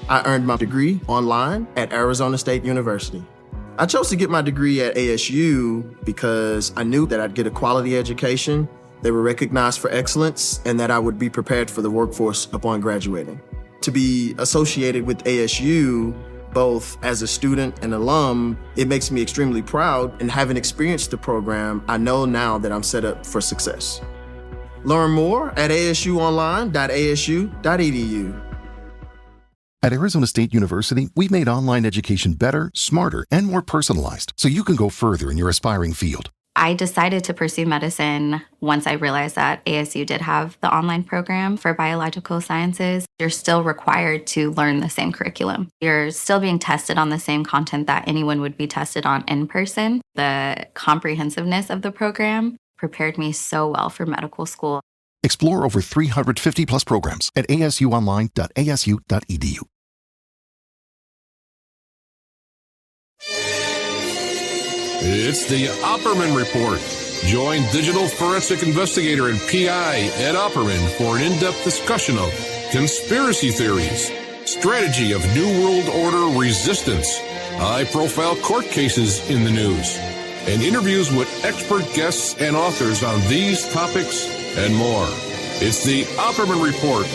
I earned my degree online at Arizona State University. I chose to get my degree at ASU because I knew that I'd get a quality education, they were recognized for excellence, and that I would be prepared for the workforce upon graduating. To be associated with ASU, both as a student and alum, it makes me extremely proud, and having experienced the program, I know now that I'm set up for success. Learn more at asuonline.asu.edu. At Arizona State University, we've made online education better, smarter, and more personalized so you can go further in your aspiring field. I decided to pursue medicine once I realized that ASU did have the online program for biological sciences. You're still required to learn the same curriculum. You're still being tested on the same content that anyone would be tested on in person. The comprehensiveness of the program prepared me so well for medical school. Explore over 350 plus programs at asuonline.asu.edu. It's the Opperman Report. Join digital forensic investigator and PI Ed Opperman for an in-depth discussion of conspiracy theories, strategy of New World Order resistance, high-profile court cases in the news, and interviews with expert guests and authors on these topics and more. It's the Opperman Report.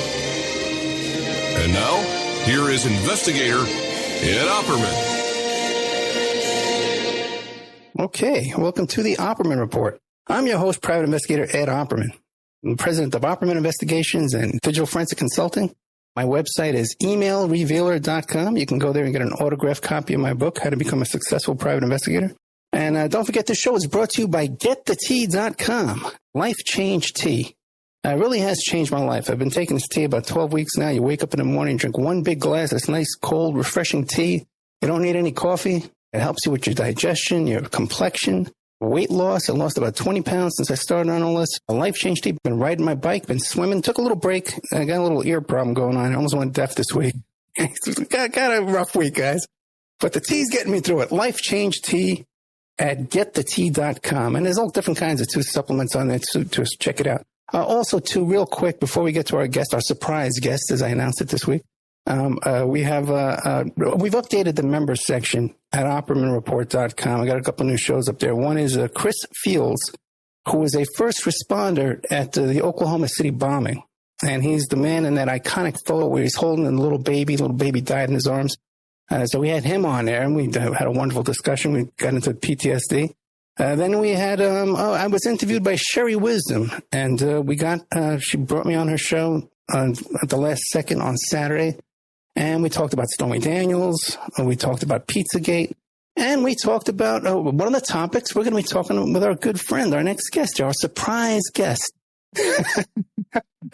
And now, here is investigator Ed Opperman. Okay, welcome to the Opperman Report. I'm your host, Private Investigator Ed Opperman. I'm president of Opperman Investigations and Digital Forensic Consulting. My website is emailrevealer.com. You can go there and get an autographed copy of my book, How to Become a Successful Private Investigator. And don't forget, this show is brought to you by GetTheTea.com. Life Change Tea. It really has changed my life. I've been taking this tea about 12 weeks now. You wake up in the morning, drink one big glass of this nice, cold, refreshing tea. You don't need any coffee. It helps you with your digestion, your complexion, weight loss. I lost about 20 pounds since I started on all this. A life change tea. Been riding my bike, been swimming, took a little break. I got a little ear problem going on. I almost went deaf this week. got a rough week, guys. But the tea's getting me through it. Life Change Tea at getthetea.com. And there's all different kinds of supplements on there, so just check it out. Also, too, real quick, before we get to our guest, our surprise guest, as I announced it this week, we've updated the members section at OppermanReport.com. I got a couple new shows up there. One is Chris Fields, who was a first responder at the Oklahoma City bombing. And he's the man in that iconic photo where he's holding a little baby. The little baby died in his arms. So we had him on there, and we had a wonderful discussion. We got into PTSD. Then we had, I was interviewed by Sherry Wisdom, and she brought me on her show at the last second on Saturday. And we talked about Stormy Daniels, we talked about Pizzagate, and we talked about one of the topics we're going to be talking with our good friend, our next guest, our surprise guest.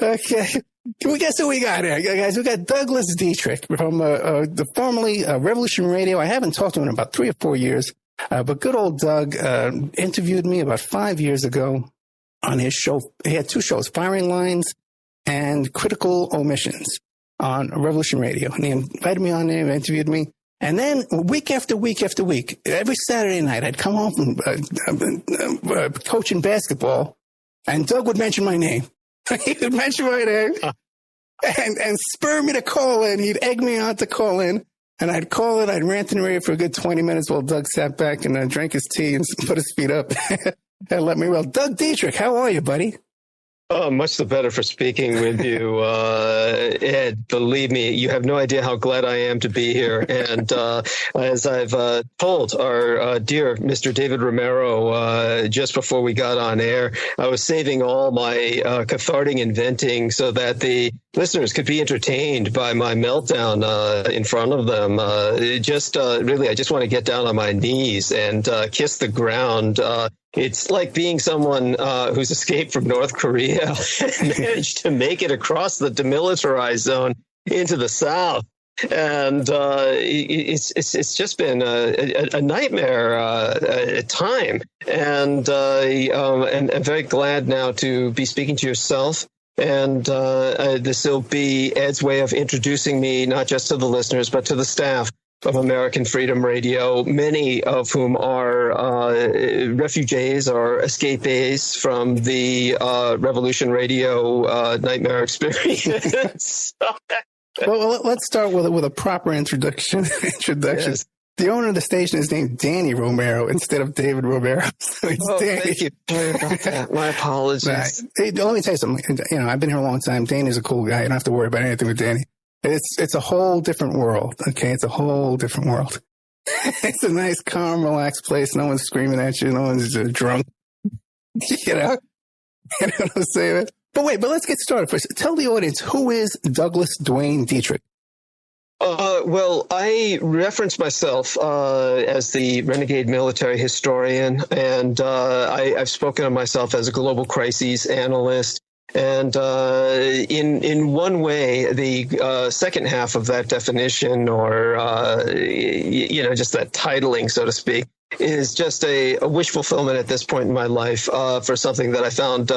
Okay. Can we guess who we got here, guys? We got Douglas Dietrich from the formerly Revolution Radio. I haven't talked to him in about 3 or 4 years, but good old Doug interviewed me about 5 years ago on his show. He had 2 shows, Firing Lines and Critical Omissions, on Revolution Radio. And he invited me on there, interviewed me. And then week after week after week, every Saturday night, I'd come home from coaching basketball, and Doug would mention my name. He would mention my name and spur me to call in. He'd egg me on to call in. And I'd call in, I'd rant and rave for a good 20 minutes while Doug sat back and drank his tea and put his feet up and let me roll. Doug Dietrich, how are you, buddy? Oh, much the better for speaking with you, Ed. Believe me, you have no idea how glad I am to be here. And as I've told our dear Mr. David Romero just before we got on air, I was saving all my cathartic inventing so that the listeners could be entertained by my meltdown in front of them. Really, I just want to get down on my knees and kiss the ground. It's like being someone who's escaped from North Korea and managed to make it across the demilitarized zone into the South. And it's just been a nightmare time. And I'm very glad now to be speaking to yourself. And this will be Ed's way of introducing me, not just to the listeners, but to the staff of American Freedom Radio, many of whom are refugees or escapees from the Revolution Radio nightmare experience. Well, let's start with a proper introduction. Yes. The owner of the station is named Danny Romero instead of David Romero. So it's Danny. Thank you. Sorry about that. My apologies. Right. Hey, let me tell you something. I've been here a long time. Danny's a cool guy. You don't have to worry about anything with Danny. It's a whole different world. Okay, it's a whole different world. It's a nice, calm, relaxed place. No one's screaming at you. No one's drunk. You know what I'm saying? But let's get started first. Tell the audience, who is Douglas Dwayne Dietrich? Well, I reference myself as the renegade military historian, and I've spoken of myself as a global crises analyst. And in one way, the second half of that definition, or just that titling, so to speak, is just a wish fulfillment at this point in my life for something that I found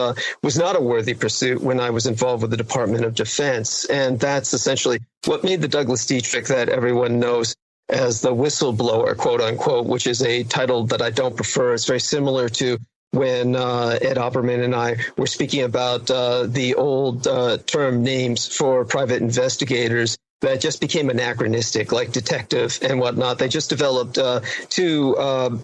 was not a worthy pursuit when I was involved with the Department of Defense. And that's essentially what made the Douglas Dietrich that everyone knows as the whistleblower, quote unquote, which is a title that I don't prefer. It's very similar to when Ed Opperman and I were speaking about the old term names for private investigators that just became anachronistic, like detective and whatnot. They just developed too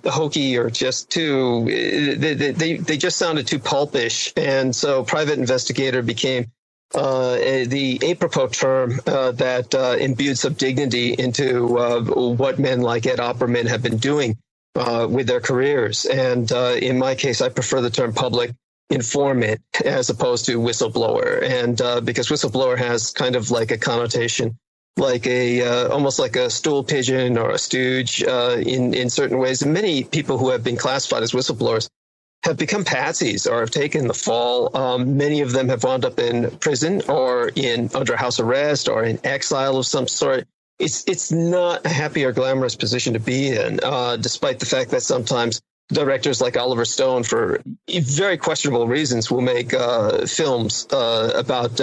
hokey, or just too, they just sounded too pulpish. And so private investigator became the apropos term that imbued some dignity into what men like Ed Opperman have been doing with their careers. And in my case, I prefer the term public informant as opposed to whistleblower. And because whistleblower has kind of like a connotation, like almost like a stool pigeon or a stooge in certain ways. And many people who have been classified as whistleblowers have become patsies or have taken the fall. Many of them have wound up in prison or under house arrest or in exile of some sort. It's not a happy or glamorous position to be in, despite the fact that sometimes directors like Oliver Stone, for very questionable reasons, will make films about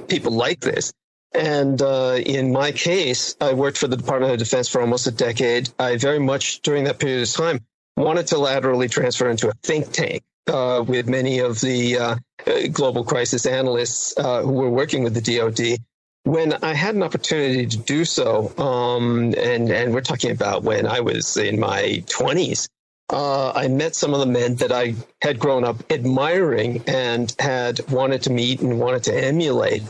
people like this. And in my case, I worked for the Department of Defense for almost a decade. I very much, during that period of time, wanted to laterally transfer into a think tank with many of the global crisis analysts who were working with the DoD. When I had an opportunity to do so, and we're talking about when I was in my 20s, I met some of the men that I had grown up admiring and had wanted to meet and wanted to emulate.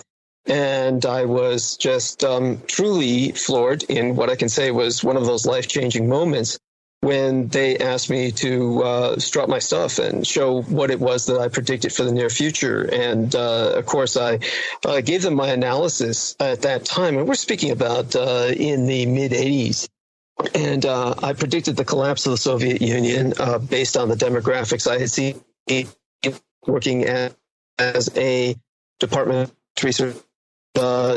And I was just truly floored in what I can say was one of those life-changing moments when they asked me to strut my stuff and show what it was that I predicted for the near future. And of course, I gave them my analysis at that time. And we're speaking about in the mid-'80s. And I predicted the collapse of the Soviet Union based on the demographics I had seen working as a department research.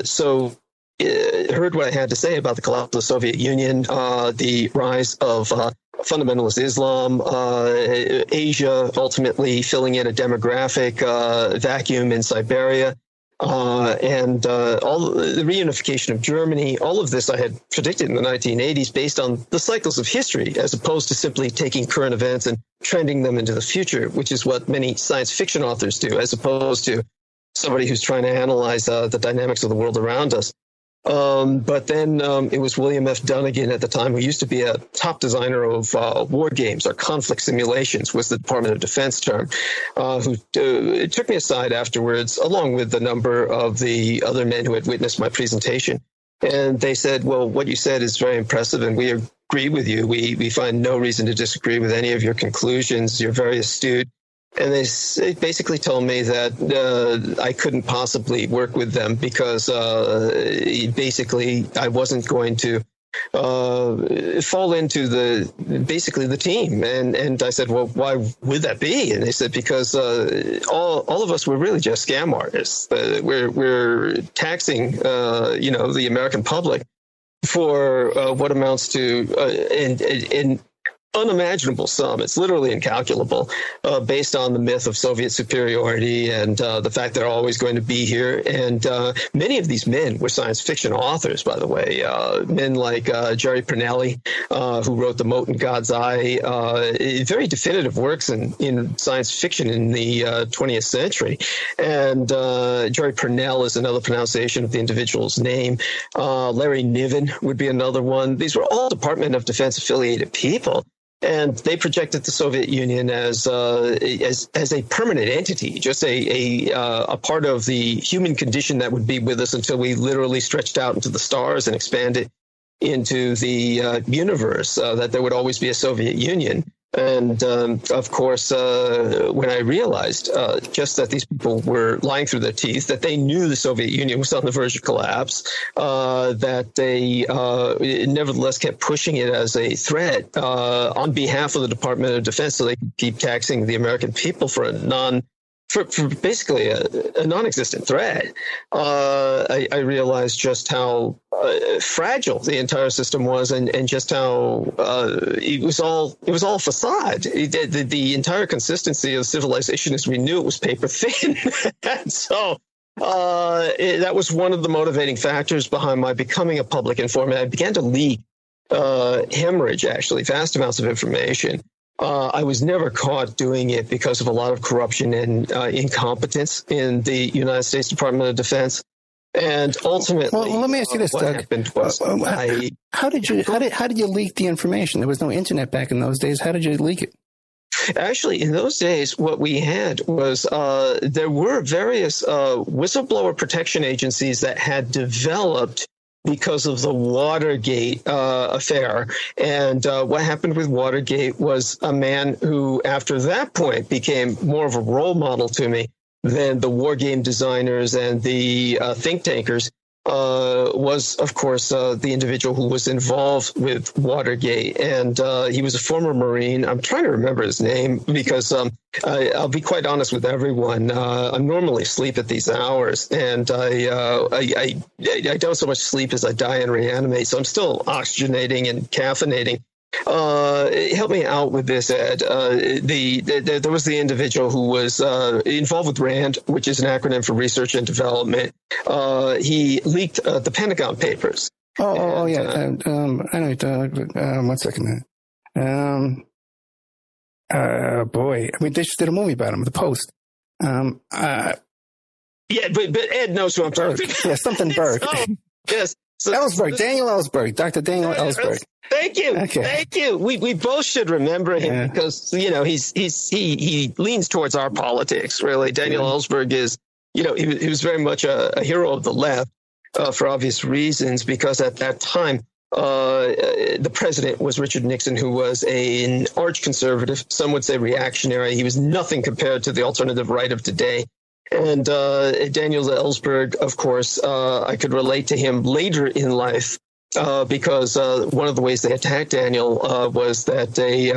So heard what I had to say about the collapse of the Soviet Union, the rise of fundamentalist Islam, Asia ultimately filling in a demographic vacuum in Siberia, and all the reunification of Germany. All of this I had predicted in the 1980s based on the cycles of history, as opposed to simply taking current events and trending them into the future, which is what many science fiction authors do, as opposed to somebody who's trying to analyze the dynamics of the world around us. But then it was William F. Dunnigan at the time, who used to be a top designer of war games or conflict simulations, was the Department of Defense term, who took me aside afterwards, along with a number of the other men who had witnessed my presentation. And they said, well, what you said is very impressive, and we agree with you. We find no reason to disagree with any of your conclusions. You're very astute. And they basically told me that I couldn't possibly work with them because basically I wasn't going to fall into the team. And I said, well, why would that be? And they said, because all of us were really just scam artists. We're taxing, the American public for what amounts to, and unimaginable sum. It's literally incalculable, based on the myth of Soviet superiority and the fact they're always going to be here. And many of these men were science fiction authors, by the way. Men like Jerry Pernelli, who wrote The Mote in God's Eye, very definitive works in science fiction in the 20th century. And Jerry Pernell is another pronunciation of the individual's name. Larry Niven would be another one. These were all Department of Defense affiliated people. And they projected the Soviet Union as a permanent entity, just a part of the human condition that would be with us until we literally stretched out into the stars and expanded into the universe, that there would always be a Soviet Union. And of course, when I realized just that these people were lying through their teeth, that they knew the Soviet Union was on the verge of collapse, that they nevertheless kept pushing it as a threat on behalf of the Department of Defense, so they could keep taxing the American people for for basically a non-existent threat, I realized just how fragile the entire system was, and just how it was all facade. The entire consistency of civilization as we knew it was paper thin. And so that was one of the motivating factors behind my becoming a public informant. I began to leak, hemorrhage, actually, vast amounts of information. I was never caught doing it because of a lot of corruption and incompetence in the United States Department of Defense. And ultimately, well, let me ask you this, what Doug. happened was, how did you leak the information? There was no internet back in those days. How did you leak it? Actually, in those days, what we had was there were various whistleblower protection agencies that had developed because of the Watergate affair. And what happened with Watergate was a man who, after that point, became more of a role model to me than the war game designers and the think tankers, was, of course, the individual who was involved with Watergate. And he was a former Marine. I'm trying to remember his name because I'll be quite honest with everyone. I normally sleep at these hours, and I don't so much sleep as I die and reanimate. So I'm still oxygenating and caffeinating. Help me out with this, Ed. There was the individual who was involved with RAND, which is an acronym for Research and Development. He leaked the Pentagon Papers. Yeah. I know. 1 second. Boy, I mean, they just did a movie about him, The Post. Yeah, but Ed knows who I'm talking about. Yeah, something Berg. Yes. So, Ellsberg, Daniel Ellsberg, Dr. Daniel Ellsberg. Thank you. Okay. Thank you. We both should remember him because, he leans towards our politics, really. Daniel Ellsberg is, he was very much a hero of the left for obvious reasons, because at that time, the president was Richard Nixon, who was an arch conservative. Some would say reactionary. He was nothing compared to the alternative right of today. And Daniel Ellsberg, of course, I could relate to him later in life because one of the ways they attacked Daniel was that they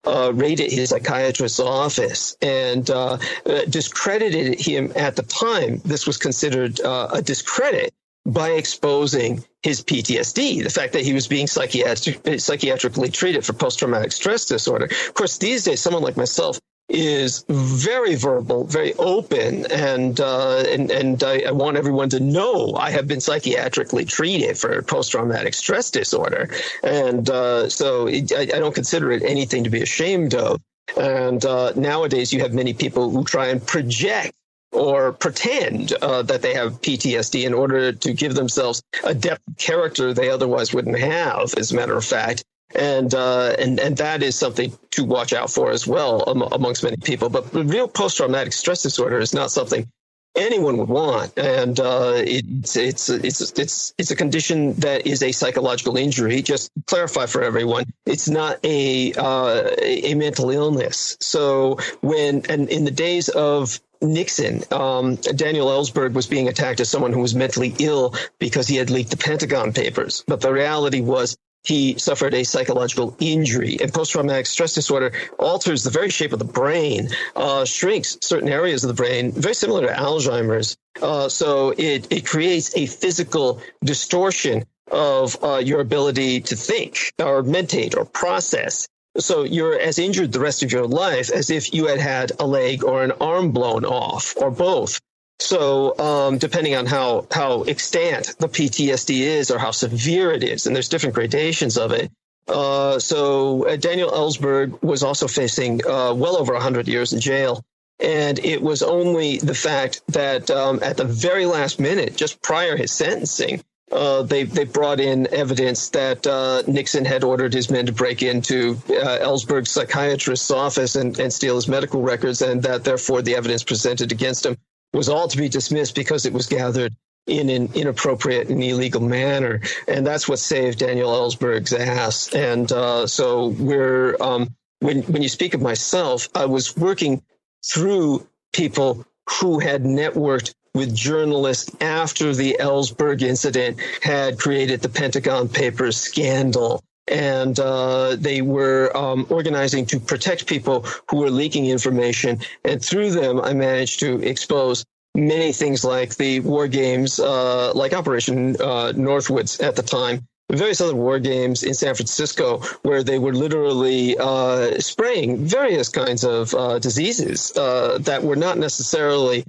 raided his psychiatrist's office and discredited him at the time. This was considered a discredit by exposing his PTSD, the fact that he was being psychiatrically treated for post-traumatic stress disorder. Of course, these days, someone like myself is very verbal, very open, and I want everyone to know I have been psychiatrically treated for post-traumatic stress disorder, and so I don't consider it anything to be ashamed of. And nowadays, you have many people who try and project or pretend that they have PTSD in order to give themselves a depth of character they otherwise wouldn't have, as a matter of fact. And that is something to watch out for as well amongst many people. But real post-traumatic stress disorder is not something anyone would want, and it's a condition that is a psychological injury. Just to clarify for everyone, it's not a mental illness. So in the days of Nixon, Daniel Ellsberg was being attacked as someone who was mentally ill because he had leaked the Pentagon Papers. But the reality was he suffered a psychological injury, and post-traumatic stress disorder alters the very shape of the brain, shrinks certain areas of the brain, very similar to Alzheimer's. So it creates a physical distortion of your ability to think or mentate or process. So you're as injured the rest of your life as if you had had a leg or an arm blown off, or both. So depending on how extant the PTSD is or how severe it is, and there's different gradations of it. So Daniel Ellsberg was also facing well over 100 years in jail. And it was only the fact that at the very last minute, just prior his sentencing, they brought in evidence that Nixon had ordered his men to break into Ellsberg's psychiatrist's office and steal his medical records, and that therefore the evidence presented against him was all to be dismissed because it was gathered in an inappropriate and illegal manner. And that's what saved Daniel Ellsberg's ass. And so we're when you speak of myself, I was working through people who had networked with journalists after the Ellsberg incident had created the Pentagon Papers scandal. And they were organizing to protect people who were leaking information. And through them, I managed to expose many things like the war games, like Operation Northwoods at the time, various other war games in San Francisco, where they were literally spraying various kinds of diseases that were not necessarily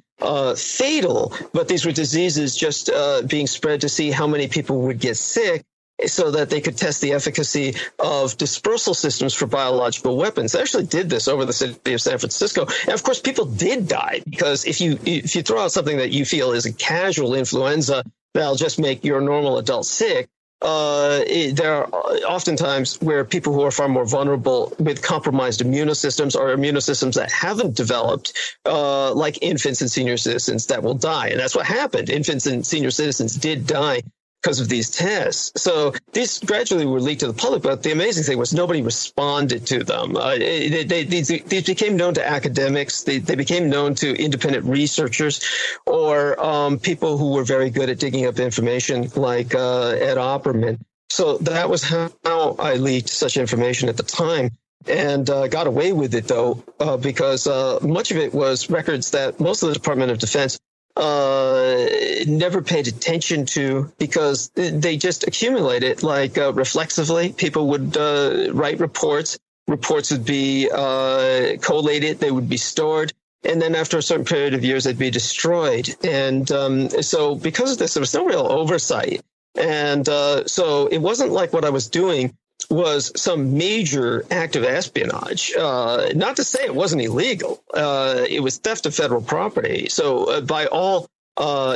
fatal, but these were diseases just being spread to see how many people would get sick, so that they could test the efficacy of dispersal systems for biological weapons. They actually did this over the city of San Francisco. And of course, people did die, because if you throw out something that you feel is a casual influenza that'll just make your normal adult sick, there are oftentimes where people who are far more vulnerable with compromised immunosystems or immunosystems that haven't developed, like infants and senior citizens, that will die. And that's what happened. Infants and senior citizens did die because of these tests. So these gradually were leaked to the public, but the amazing thing was nobody responded to them. These became known to academics. They became known to independent researchers, or people who were very good at digging up information, like Ed Opperman. So that was how I leaked such information at the time. And got away with it, though, because much of it was records that most of the Department of Defense never paid attention to, because they just accumulated, like reflexively. People would write reports. Reports would be collated. They would be stored. And then after a certain period of years, they'd be destroyed. And so because of this, there was no real oversight. And so it wasn't like what I was doing was some major act of espionage. Not to say it wasn't illegal. It was theft of federal property. So by all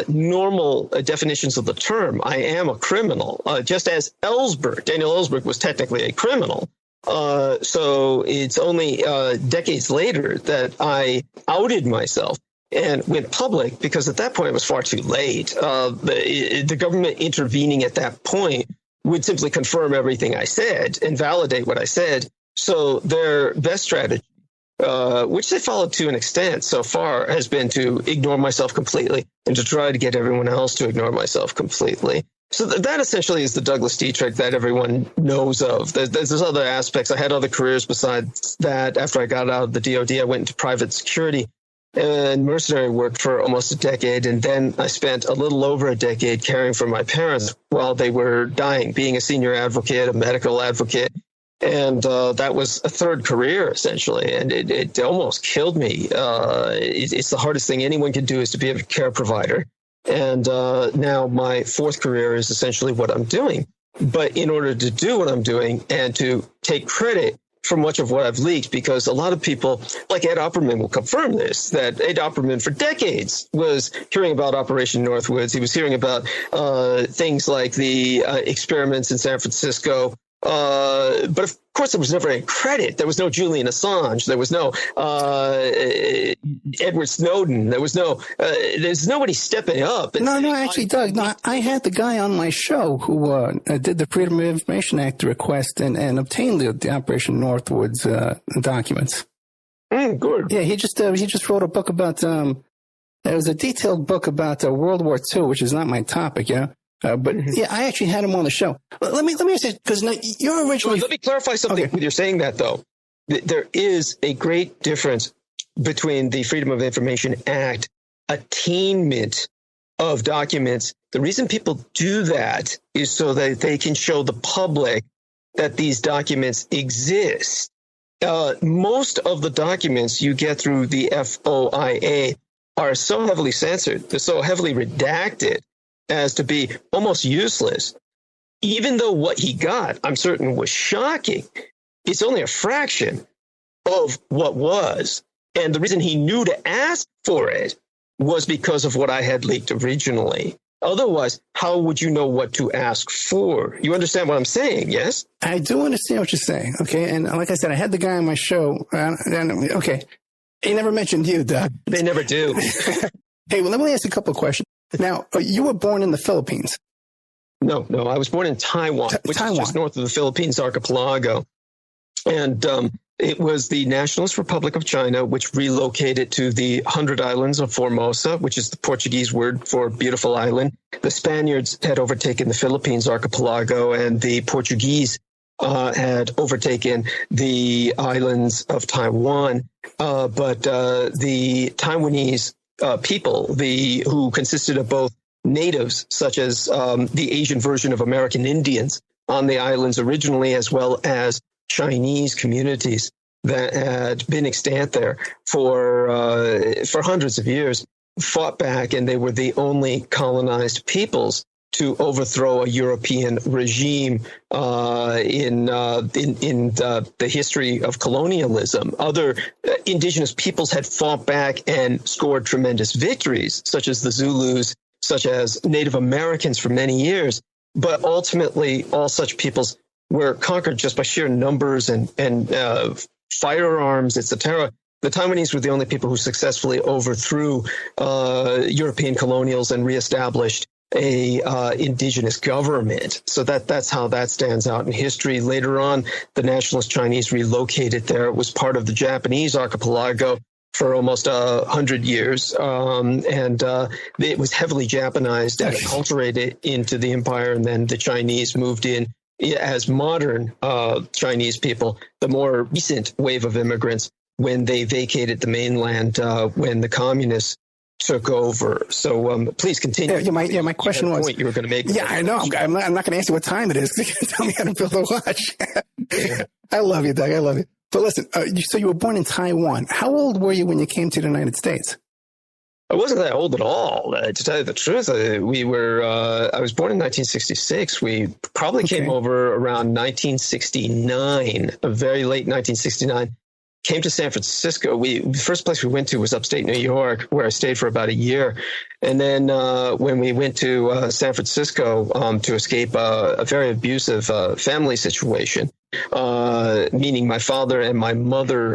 normal definitions of the term, I am a criminal, just as Daniel Ellsberg was technically a criminal. So it's only decades later that I outed myself and went public, because at that point it was far too late. The government intervening at that point would simply confirm everything I said and validate what I said. So their best strategy, which they followed to an extent so far, has been to ignore myself completely and to try to get everyone else to ignore myself completely. So that essentially is the Douglas Dietrich that everyone knows of. There's other aspects. I had other careers besides that. After I got out of the DoD, I went into private security and mercenary work for almost a decade. And then I spent a little over a decade caring for my parents while they were dying, being a senior advocate, a medical advocate. And that was a third career, essentially. And it almost killed me. It's the hardest thing anyone can do, is to be a care provider. And now my fourth career is essentially what I'm doing. But in order to do what I'm doing and to take credit for much of what I've leaked, because a lot of people, like Ed Opperman, will confirm this, that Ed Opperman for decades was hearing about Operation Northwoods. He was hearing about things like the experiments in San Francisco. But of course, there was never any credit. There was no Julian Assange. There was no Edward Snowden. There's nobody stepping up. No, actually, Doug, I had the guy on my show who did the Freedom of Information Act request and obtained the Operation Northwoods documents. Good. Yeah, he just wrote a book about. It was a detailed book about World War II, which is not my topic, you know. But yeah, I actually had him on the show. Let me say, because you're originally. Let me clarify something. Okay. With you saying that, though. There is a great difference between the Freedom of Information Act attainment of documents. The reason people do that is so that they can show the public that these documents exist. Most of the documents you get through the FOIA are so heavily censored, they're so heavily redacted as to be almost useless. Even though what he got, I'm certain, was shocking, it's only a fraction of what was. And the reason he knew to ask for it was because of what I had leaked originally. Otherwise, how would you know what to ask for? You understand what I'm saying, yes? I do understand what you're saying, okay? And like I said, I had the guy on my show. Okay. He never mentioned you, Doug. They never do. Hey, well, let me ask you a couple of questions. Now, you were born in the Philippines. No, I was born in Taiwan, which is just north of the Philippines archipelago. And it was the Nationalist Republic of China, which relocated to the 100 Islands of Formosa, which is the Portuguese word for beautiful island. The Spaniards had overtaken the Philippines archipelago, and the Portuguese had overtaken the islands of Taiwan. But the Taiwanese people, who consisted of both natives, such as the Asian version of American Indians on the islands originally, as well as Chinese communities that had been extant there for hundreds of years, fought back, and they were the only colonized peoples to overthrow a European regime in the history of colonialism. Other indigenous peoples had fought back and scored tremendous victories, such as the Zulus, such as Native Americans for many years. But ultimately, all such peoples were conquered just by sheer numbers and firearms, etc. The Taiwanese were the only people who successfully overthrew European colonials and reestablished a indigenous government. So that's how that stands out in history. Later on, the nationalist Chinese relocated there. It was part of the Japanese archipelago for almost 100 years, and it was heavily Japanized and acculturated into the empire, and then the Chinese moved in as modern Chinese people, the more recent wave of immigrants, when they vacated the mainland when the communists took over. So please continue. Yeah, my question was point you were going to make. Yeah, I know. I'm not going to ask you what time it is. Tell me how to build a watch. I love you, Doug. I love you. But listen, so you were born in Taiwan. How old were you when you came to the United States? I wasn't that old at all. To tell you the truth, I was born in 1966. We probably came over around 1969, very late 1969. Came to San Francisco. The first place we went to was upstate New York, where I stayed for about a year. And then when we went to San Francisco to escape a very abusive family situation, meaning my father and my mother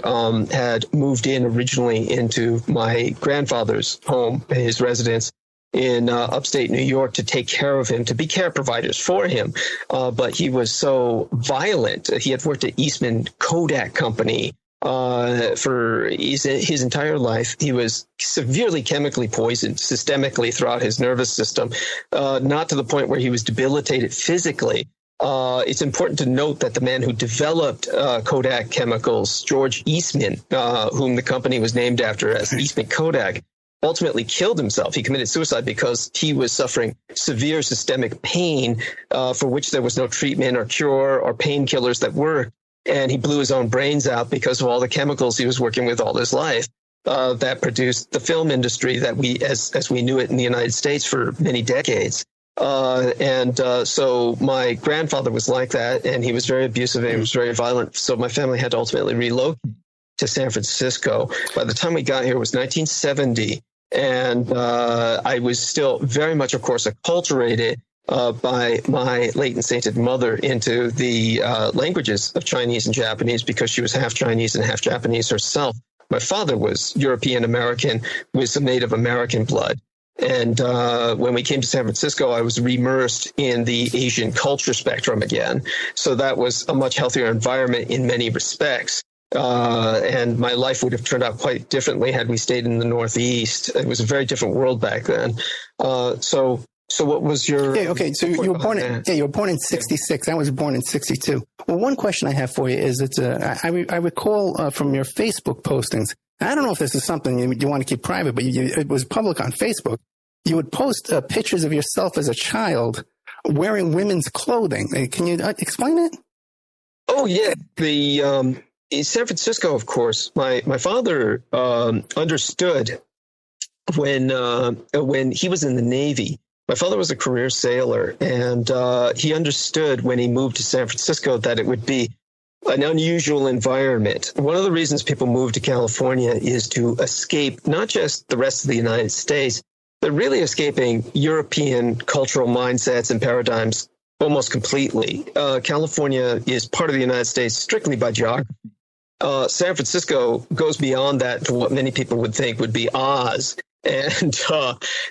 had moved in originally into my grandfather's home, his residence in upstate New York, to take care of him, to be care providers for him. But he was so violent. He had worked at Eastman Kodak Company for his entire life. He was severely chemically poisoned systemically throughout his nervous system, not to the point where he was debilitated physically. It's important to note that the man who developed Kodak chemicals, George Eastman, whom the company was named after as Eastman Kodak, ultimately killed himself. He committed suicide because he was suffering severe systemic pain for which there was no treatment or cure or painkillers that worked. And he blew his own brains out because of all the chemicals he was working with all his life that produced the film industry that we, as we knew it in the United States for many decades. So my grandfather was like that, and he was very abusive and he was very violent. So my family had to ultimately relocate to San Francisco. By the time we got here, it was 1970, and I was still very much, of course, acculturated by my late and sainted mother into the languages of Chinese and Japanese, because she was half Chinese and half Japanese herself. My father was European American with some Native American blood. And when we came to San Francisco, I was immersed in the Asian culture spectrum again. So that was a much healthier environment in many respects. And my life would have turned out quite differently had we stayed in the Northeast. It was a very different world back then. So what was your... Yeah, okay, so you were born in 66. I was born in 62. Well, one question I have for you is that I recall from your Facebook postings, I don't know if this is something you want to keep private, but it was public on Facebook. You would post pictures of yourself as a child wearing women's clothing. Can you explain it? Oh, yeah. in San Francisco, of course, my father understood when he was in the Navy. My father was a career sailor, and he understood when he moved to San Francisco that it would be an unusual environment. One of the reasons people move to California is to escape not just the rest of the United States, but really escaping European cultural mindsets and paradigms almost completely. California is part of the United States strictly by geography. San Francisco goes beyond that to what many people would think would be Oz. And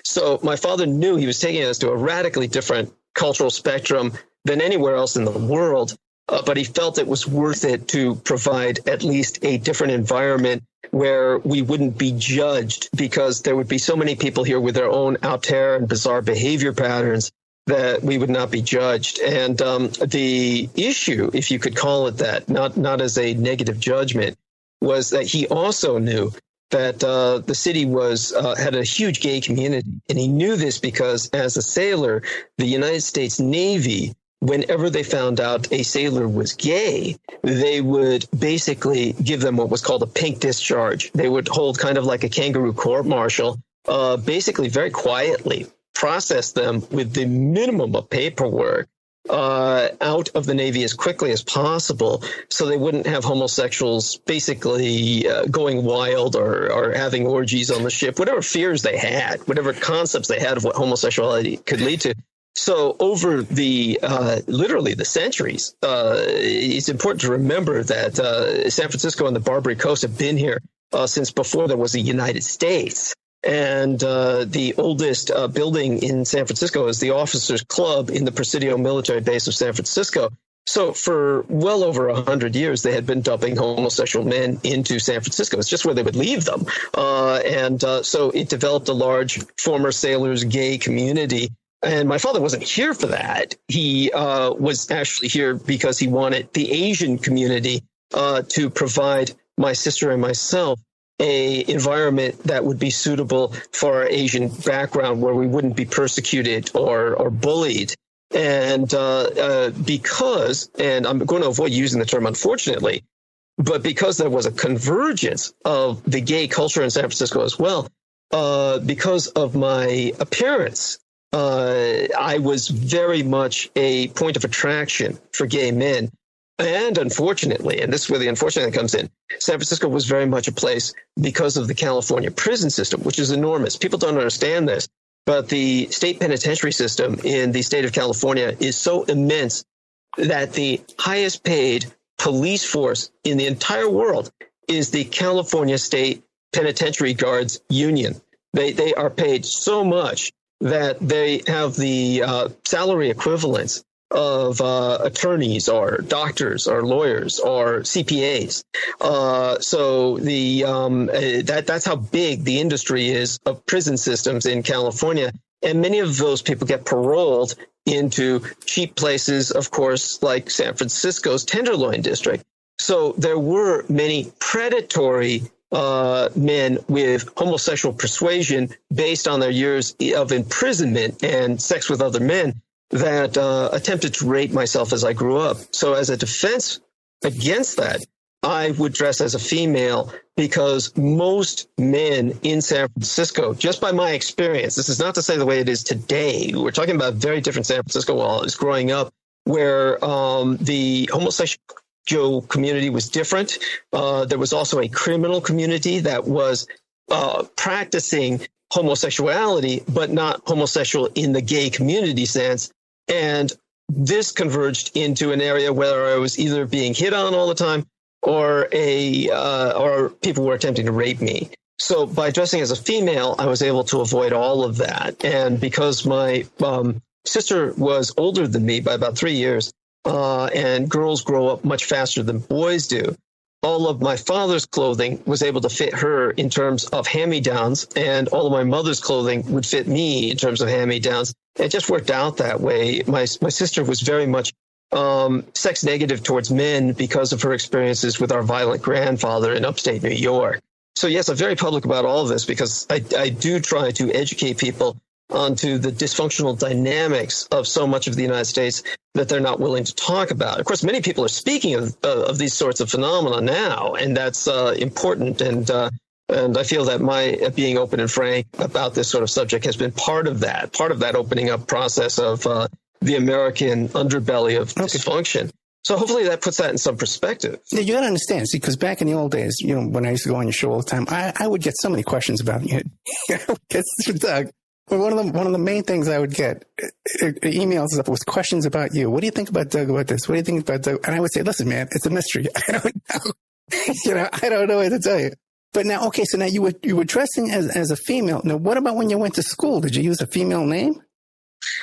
so my father knew he was taking us to a radically different cultural spectrum than anywhere else in the world. But he felt it was worth it to provide at least a different environment where we wouldn't be judged, because there would be so many people here with their own out there and bizarre behavior patterns that we would not be judged. And the issue, if you could call it that, not as a negative judgment, was that he also knew that the city had a huge gay community. And he knew this because as a sailor, the United States Navy, whenever they found out a sailor was gay, they would basically give them what was called a pink discharge. They would hold kind of like a kangaroo court-martial, basically very quietly process them with the minimum of paperwork out of the Navy as quickly as possible, so they wouldn't have homosexuals basically going wild or having orgies on the ship, whatever fears they had, whatever concepts they had of what homosexuality could lead to. So over the literally the centuries, it's important to remember that San Francisco and the Barbary Coast have been here since before there was a United States. And the oldest building in San Francisco is the Officers Club in the Presidio military base of San Francisco. So for well over 100 years, they had been dumping homosexual men into San Francisco. It's just where they would leave them. So it developed a large former sailors gay community. And my father wasn't here for that. He was actually here because he wanted the Asian community to provide my sister and myself a environment that would be suitable for our Asian background, where we wouldn't be persecuted or bullied. And because, and I'm going to avoid using the term unfortunately, but because there was a convergence of the gay culture in San Francisco as well, because of my appearance, I was very much a point of attraction for gay men. And unfortunately, and this is where the unfortunate comes in, San Francisco was very much a place because of the California prison system, which is enormous. People don't understand this, but the state penitentiary system in the state of California is so immense that the highest paid police force in the entire world is the California State Penitentiary Guards Union. They are paid so much that they have the salary equivalents of attorneys or doctors or lawyers or CPAs. So that's how big the industry is of prison systems in California. And many of those people get paroled into cheap places, of course, like San Francisco's Tenderloin District. So there were many predatory men with homosexual persuasion based on their years of imprisonment and sex with other men that attempted to rape myself as I grew up. So as a defense against that, I would dress as a female because most men in San Francisco, just by my experience, this is not to say the way it is today. We're talking about a very different San Francisco while I was growing up, where the homosexual community was different. There was also a criminal community that was practicing homosexuality, but not homosexual in the gay community sense. And this converged into an area where I was either being hit on all the time or people were attempting to rape me. So by dressing as a female, I was able to avoid all of that. And because my sister was older than me by about 3 years, and girls grow up much faster than boys do, all of my father's clothing was able to fit her in terms of hand-me-downs, and all of my mother's clothing would fit me in terms of hand-me-downs. It just worked out that way. My sister was very much sex negative towards men because of her experiences with our violent grandfather in upstate New York. So yes, I'm very public about all of this because I do try to educate people onto the dysfunctional dynamics of so much of the United States that they're not willing to talk about. Of course, many people are speaking of these sorts of phenomena now, and that's important. And I feel that my being open and frank about this sort of subject has been part of that opening up process of the American underbelly of dysfunction. So hopefully that puts that in some perspective. Yeah, you got to understand, see, because back in the old days, when I used to go on your show all the time, I would get so many questions about you. Doug, one of the main things I would get emails and stuff was questions about you. What do you think about Doug about this? What do you think about Doug? And I would say, listen, man, it's a mystery. I don't know. I don't know what to tell you. But now, okay, so now you were dressing as a female. Now, what about when you went to school? Did you use a female name?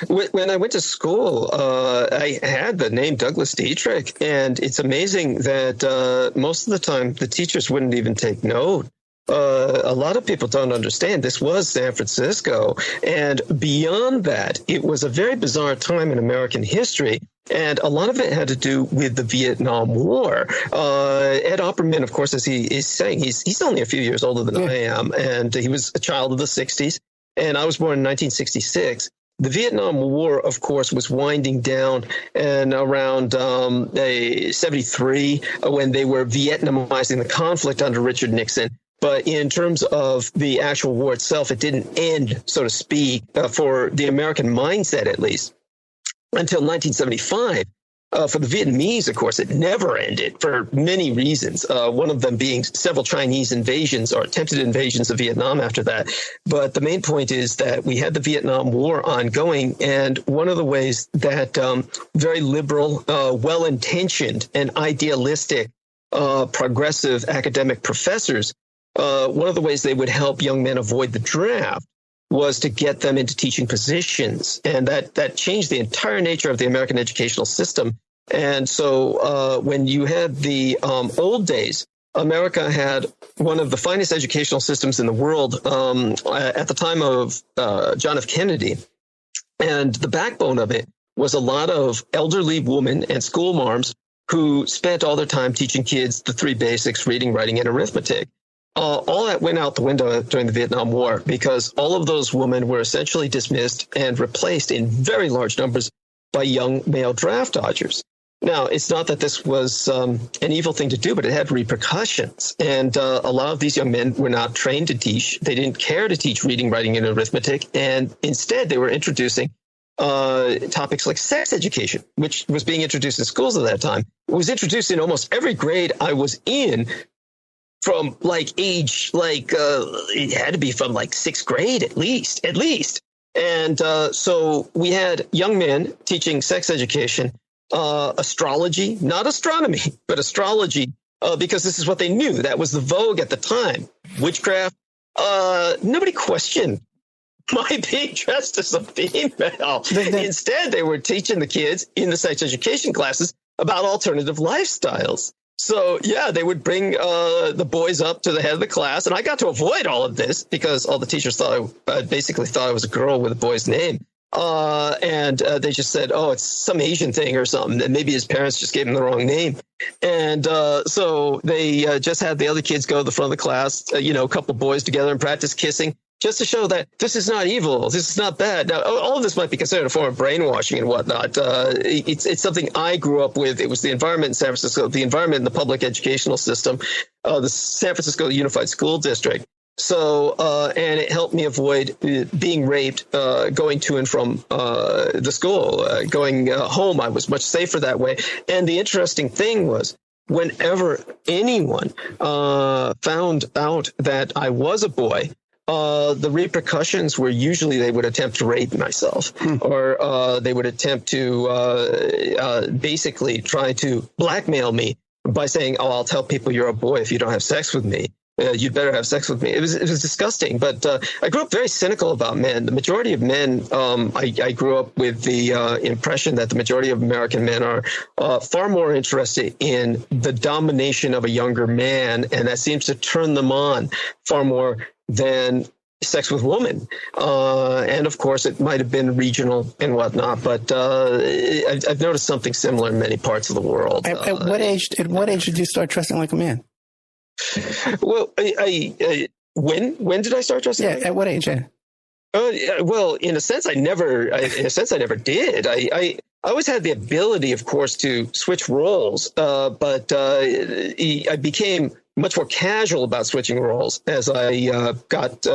When I went to school, I had the name Douglas Dietrich, and it's amazing that most of the time the teachers wouldn't even take note. A lot of people don't understand this was San Francisco, and beyond that, it was a very bizarre time in American history. And a lot of it had to do with the Vietnam War. Ed Opperman, of course, as he is saying, he's only a few years older than I am, and he was a child of the 60s, and I was born in 1966. The Vietnam War, of course, was winding down and around 73 when they were Vietnamizing the conflict under Richard Nixon. But in terms of the actual war itself, it didn't end, so to speak, for the American mindset, at least, until 1975. For the Vietnamese, of course, it never ended for many reasons, one of them being several Chinese invasions or attempted invasions of Vietnam after that. But the main point is that we had the Vietnam War ongoing, and one of the ways that very liberal, well-intentioned, and idealistic progressive academic professors, one of the ways they would help young men avoid the draft was to get them into teaching positions. And that changed the entire nature of the American educational system. And so when you had the old days, America had one of the finest educational systems in the world at the time of John F. Kennedy. And the backbone of it was a lot of elderly women and school marms who spent all their time teaching kids the three basics, reading, writing, and arithmetic. All that went out the window during the Vietnam War because all of those women were essentially dismissed and replaced in very large numbers by young male draft dodgers. Now, it's not that this was an evil thing to do, but it had repercussions. And a lot of these young men were not trained to teach. They didn't care to teach reading, writing, and arithmetic. And instead, they were introducing topics like sex education, which was being introduced in schools at that time. It was introduced in almost every grade I was in. From age, it had to be from sixth grade at least. And so we had young men teaching sex education, astrology, not astronomy, but astrology, because this is what they knew. That was the vogue at the time. Witchcraft, nobody questioned my being dressed as a female. Instead, they were teaching the kids in the sex education classes about alternative lifestyles. So, yeah, they would bring the boys up to the head of the class. And I got to avoid all of this because all the teachers thought I was a girl with a boy's name. And they just said, oh, it's some Asian thing or something. And maybe his parents just gave him the wrong name. And so they just had the other kids go to the front of the class, a couple of boys together and practice kissing. Just to show that this is not evil, this is not bad. Now, all of this might be considered a form of brainwashing and whatnot. It's something I grew up with. It was the environment in San Francisco, the environment in the public educational system, the San Francisco Unified School District. So, and it helped me avoid being raped going to and from the school. Going home, I was much safer that way. And the interesting thing was, whenever anyone found out that I was a boy, the repercussions were usually they would attempt to rape myself or they would attempt to basically try to blackmail me by saying, oh, I'll tell people you're a boy if you don't have sex with me. You'd better have sex with me. It was disgusting. But I grew up very cynical about men. The majority of men, I grew up with the impression that the majority of American men are far more interested in the domination of a younger man. And that seems to turn them on far more than sex with women. And of course, it might have been regional and whatnot, but I've noticed something similar in many parts of the world. At what age did you start dressing like a man? Well, when did I start dressing? Yeah, at what age? Well, in a sense, I never did. I always had the ability, of course, to switch roles, but I became much more casual about switching roles as I got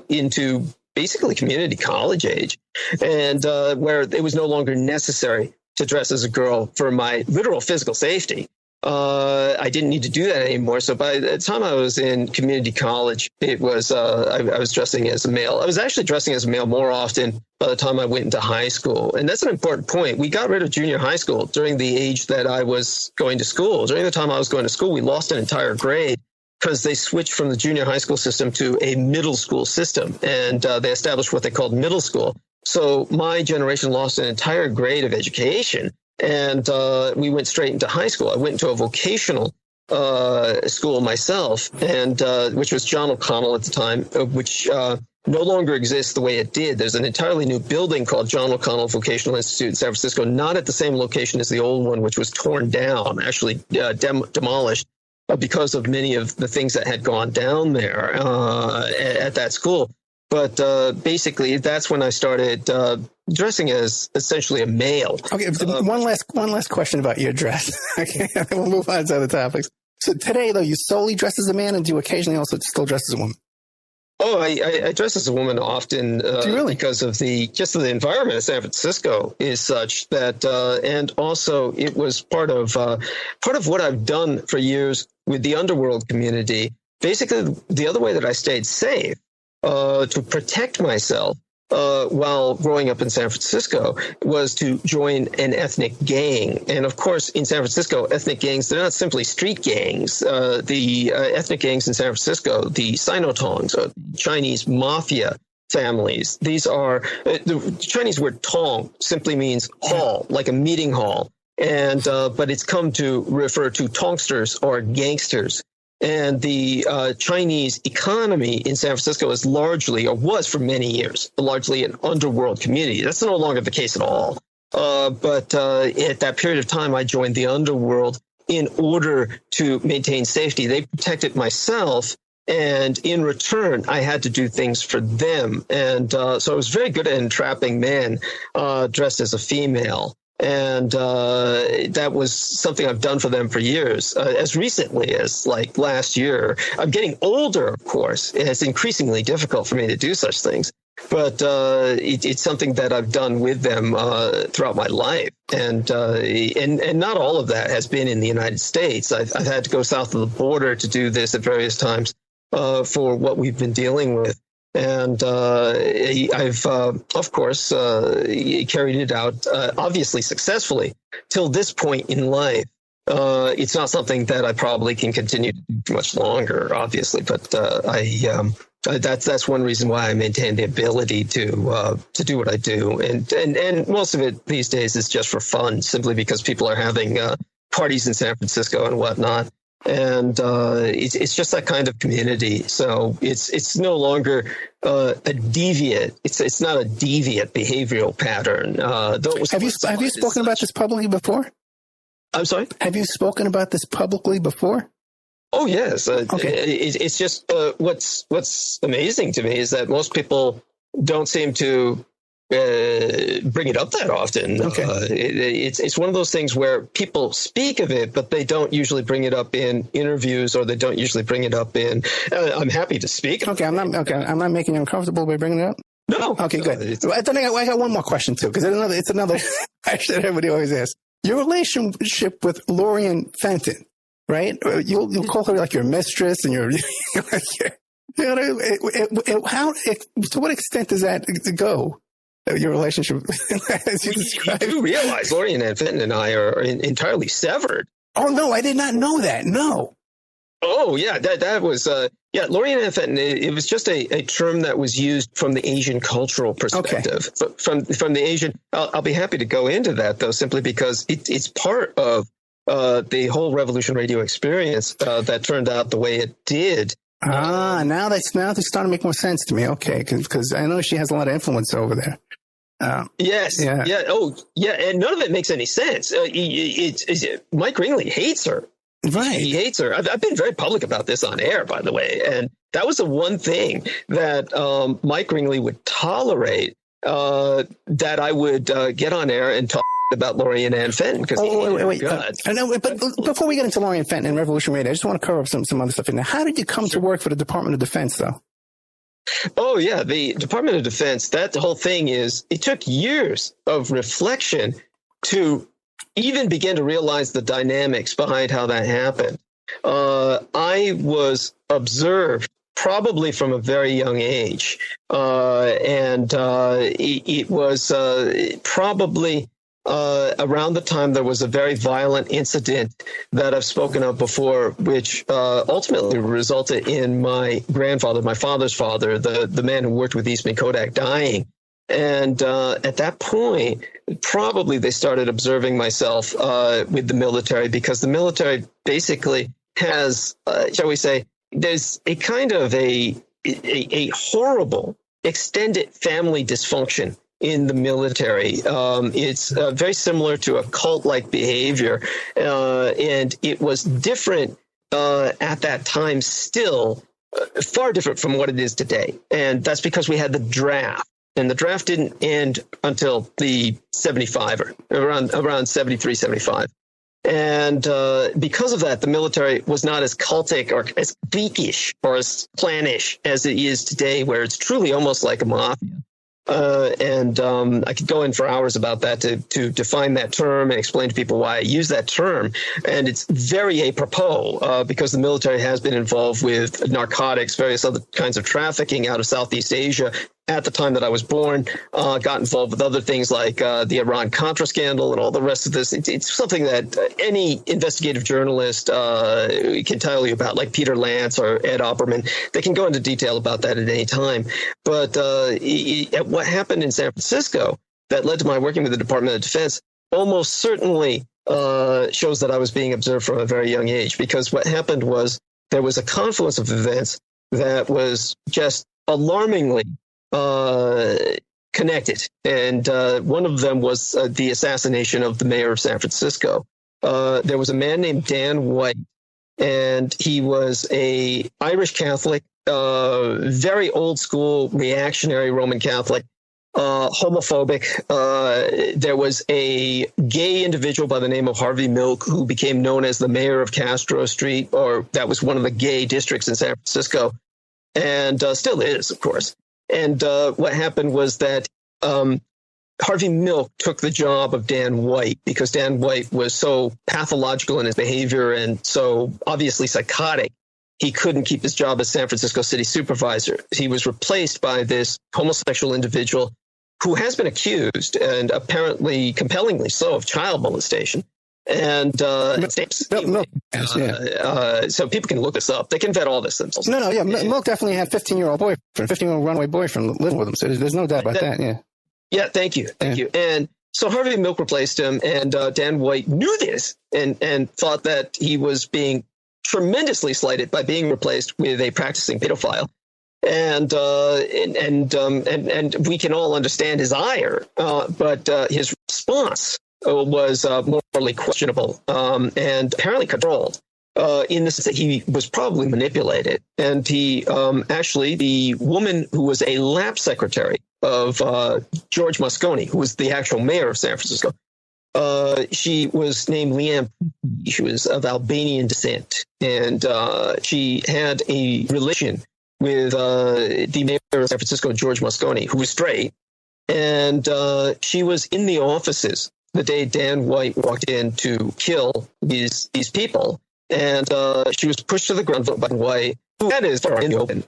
into basically community college age, and where it was no longer necessary to dress as a girl for my literal physical safety. I didn't need to do that anymore. So by the time I was in community college, it was I was dressing as a male. I was actually dressing as a male more often by the time I went into high school. And that's an important point. We got rid of junior high school during the age that I was going to school. During the time I was going to school, we lost an entire grade because they switched from the junior high school system to a middle school system. And they established what they called middle school. So my generation lost an entire grade of education. And we went straight into high school. I went into a vocational school myself, and which was John O'Connell at the time, which no longer exists the way it did. There's an entirely new building called John O'Connell Vocational Institute in San Francisco, not at the same location as the old one, which was torn down, actually demolished because of many of the things that had gone down there at that school. But basically, that's when I started dressing as essentially a male. Okay, one last question about your dress. Okay, we'll move on to other topics. So today, though, you solely dress as a man, and do you occasionally also still dress as a woman? Oh, I dress as a woman often because of the environment in San Francisco is such that, and also it was part of what I've done for years with the underworld community. Basically, the other way that I stayed safe to protect myself while growing up in San Francisco was to join an ethnic gang. And of course, in San Francisco, ethnic gangs, they're not simply street gangs. The ethnic gangs in San Francisco, the Sinotongs, Chinese mafia families, these are, the Chinese word tong simply means hall, like a meeting hall. And but it's come to refer to tongsters or gangsters. And the Chinese economy in San Francisco is largely, or was for many years, largely an underworld community. That's no longer the case at all. But at that period of time, I joined the underworld in order to maintain safety. They protected myself, and in return, I had to do things for them. And so I was very good at entrapping men dressed as a female. And that was something I've done for them for years, as recently as like last year. I'm getting older, of course, and it's increasingly difficult for me to do such things. But it's something that I've done with them throughout my life. And not all of that has been in the United States. I've had to go south of the border to do this at various times for what we've been dealing with. And I've, of course, carried it out, obviously successfully, till this point in life. It's not something that I probably can continue to do much longer, obviously, but that's one reason why I maintain the ability to do what I do. And most of it these days is just for fun, simply because people are having parties in San Francisco and whatnot. And it's just that kind of community. So it's no longer a deviant. It's not a deviant behavioral pattern. Have you spoken about this publicly before? I'm sorry? Have you spoken about this publicly before? Oh, yes. Okay. It's just what's amazing to me is that most people don't seem to bring it up that often. Okay. It's one of those things where people speak of it, but they don't usually bring it up in interviews, or they don't usually bring it up in. I'm happy to speak. Okay, I'm not making you uncomfortable by bringing it up. No. Okay, good. I got one more question too, because it's another question that everybody always asks. Your relationship with Lorian Fenton, right? You'll call her like your mistress, and to what extent does that go? Your relationship, as you described. You do realize Lorian and Fenton and I are entirely severed. Oh, no, I did not know that. No. Oh, yeah, that was, Lorian and Fenton, it was just a term that was used from the Asian cultural perspective. Okay. From the Asian, I'll be happy to go into that, though, simply because it's part of the whole Revolution Radio experience that turned out the way it did. Now they're starting to make more sense to me. Okay, because I know she has a lot of influence over there. Yes. Yeah. Oh, yeah. And none of it makes any sense. Mike Ringley hates her. Right. He hates her. I've been very public about this on air, by the way. And that was the one thing that Mike Ringley would tolerate, that I would get on air and talk about Laurie and Ann Fenton. Because wait. I know, but before we get into Laurie and Fenton and Revolution Radio, I just want to cover up some other stuff in there. How did you come to work for the Department of Defense, though? Oh, yeah. The Department of Defense, that whole thing it took years of reflection to even begin to realize the dynamics behind how that happened. I was observed probably from a very young age. It was probably around the time there was a very violent incident that I've spoken of before, which ultimately resulted in my grandfather, my father's father, the man who worked with Eastman Kodak, dying. And at that point, probably they started observing myself with the military, because the military basically has, shall we say, there's a kind of a horrible extended family dysfunction in the military. It's very similar to a cult-like behavior, and it was different at that time, still far different from what it is today. And that's because we had the draft. And the draft didn't end until the 75 or around 73, 75. And because of that, the military was not as cultic or as geekish or as clannish as it is today, where it's truly almost like a mafia. I could go in for hours about that to define that term and explain to people why I use that term. And it's very apropos because the military has been involved with narcotics, various other kinds of trafficking out of Southeast Asia. At the time that I was born, got involved with other things like the Iran-Contra scandal and all the rest of this. It's something that any investigative journalist can tell you about, like Peter Lance or Ed Opperman. They can go into detail about that at any time. But what happened in San Francisco that led to my working with the Department of Defense almost certainly shows that I was being observed from a very young age, because what happened was there was a confluence of events that was just alarmingly connected. And one of them was the assassination of the mayor of San Francisco. There was a man named Dan White, and he was a Irish Catholic, very old school, reactionary Roman Catholic, homophobic. There was a gay individual by the name of Harvey Milk, who became known as the mayor of Castro Street, or that was one of the gay districts in San Francisco, and still is, of course. And what happened was that Harvey Milk took the job of Dan White because Dan White was so pathological in his behavior and so obviously psychotic, he couldn't keep his job as San Francisco city supervisor. He was replaced by this homosexual individual who has been accused, and apparently compellingly so, of child molestation. And so people can look this up. They can vet all this themselves. Milk definitely had 15-year-old boyfriend, 15-year-old runaway boyfriend living with him. So there's no doubt about that. Yeah. Yeah. Thank you. And so Harvey Milk replaced him, and Dan White knew this and thought that he was being tremendously slighted by being replaced with a practicing pedophile. And we can all understand his ire, but his response was morally questionable and apparently controlled in the sense that he was probably manipulated. And he actually, the woman who was a lab secretary of George Moscone, who was the actual mayor of San Francisco, she was named Leanne. She was of Albanian descent, and she had a relation with the mayor of San Francisco, George Moscone, who was straight. And she was in the offices the day Dan White walked in to kill these people, and she was pushed to the ground by White. That is far in the open.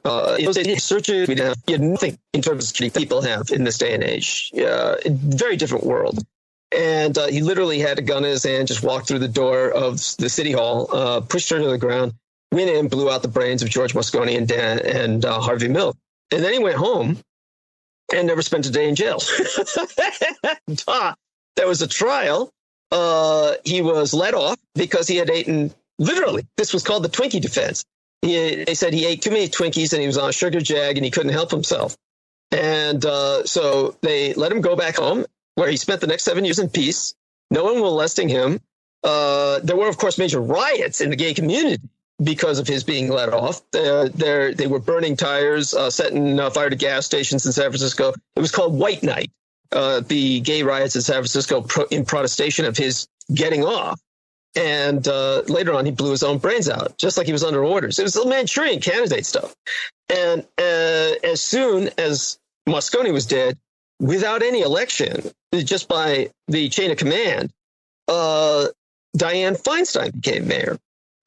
Searches, we didn't have nothing in terms of security people have in this day and age. Very different world. And he literally had a gun in his hand, just walked through the door of the city hall, pushed her to the ground, went in, blew out the brains of George Moscone and Harvey Milk. And then he went home and never spent a day in jail. There was a trial. He was let off because he had eaten, literally, this was called the Twinkie defense. They said he ate too many Twinkies and he was on a sugar jag and he couldn't help himself. And so they let him go back home, where he spent the next 7 years in peace. No one molesting him. There were, of course, major riots in the gay community because of his being let off. They were burning tires, setting fire to gas stations in San Francisco. It was called White Night, the gay riots in San Francisco in protestation of his getting off. And later on, he blew his own brains out, just like he was under orders. It was the Manchurian Candidate stuff. And as soon as Moscone was dead, without any election, just by the chain of command, Dianne Feinstein became mayor.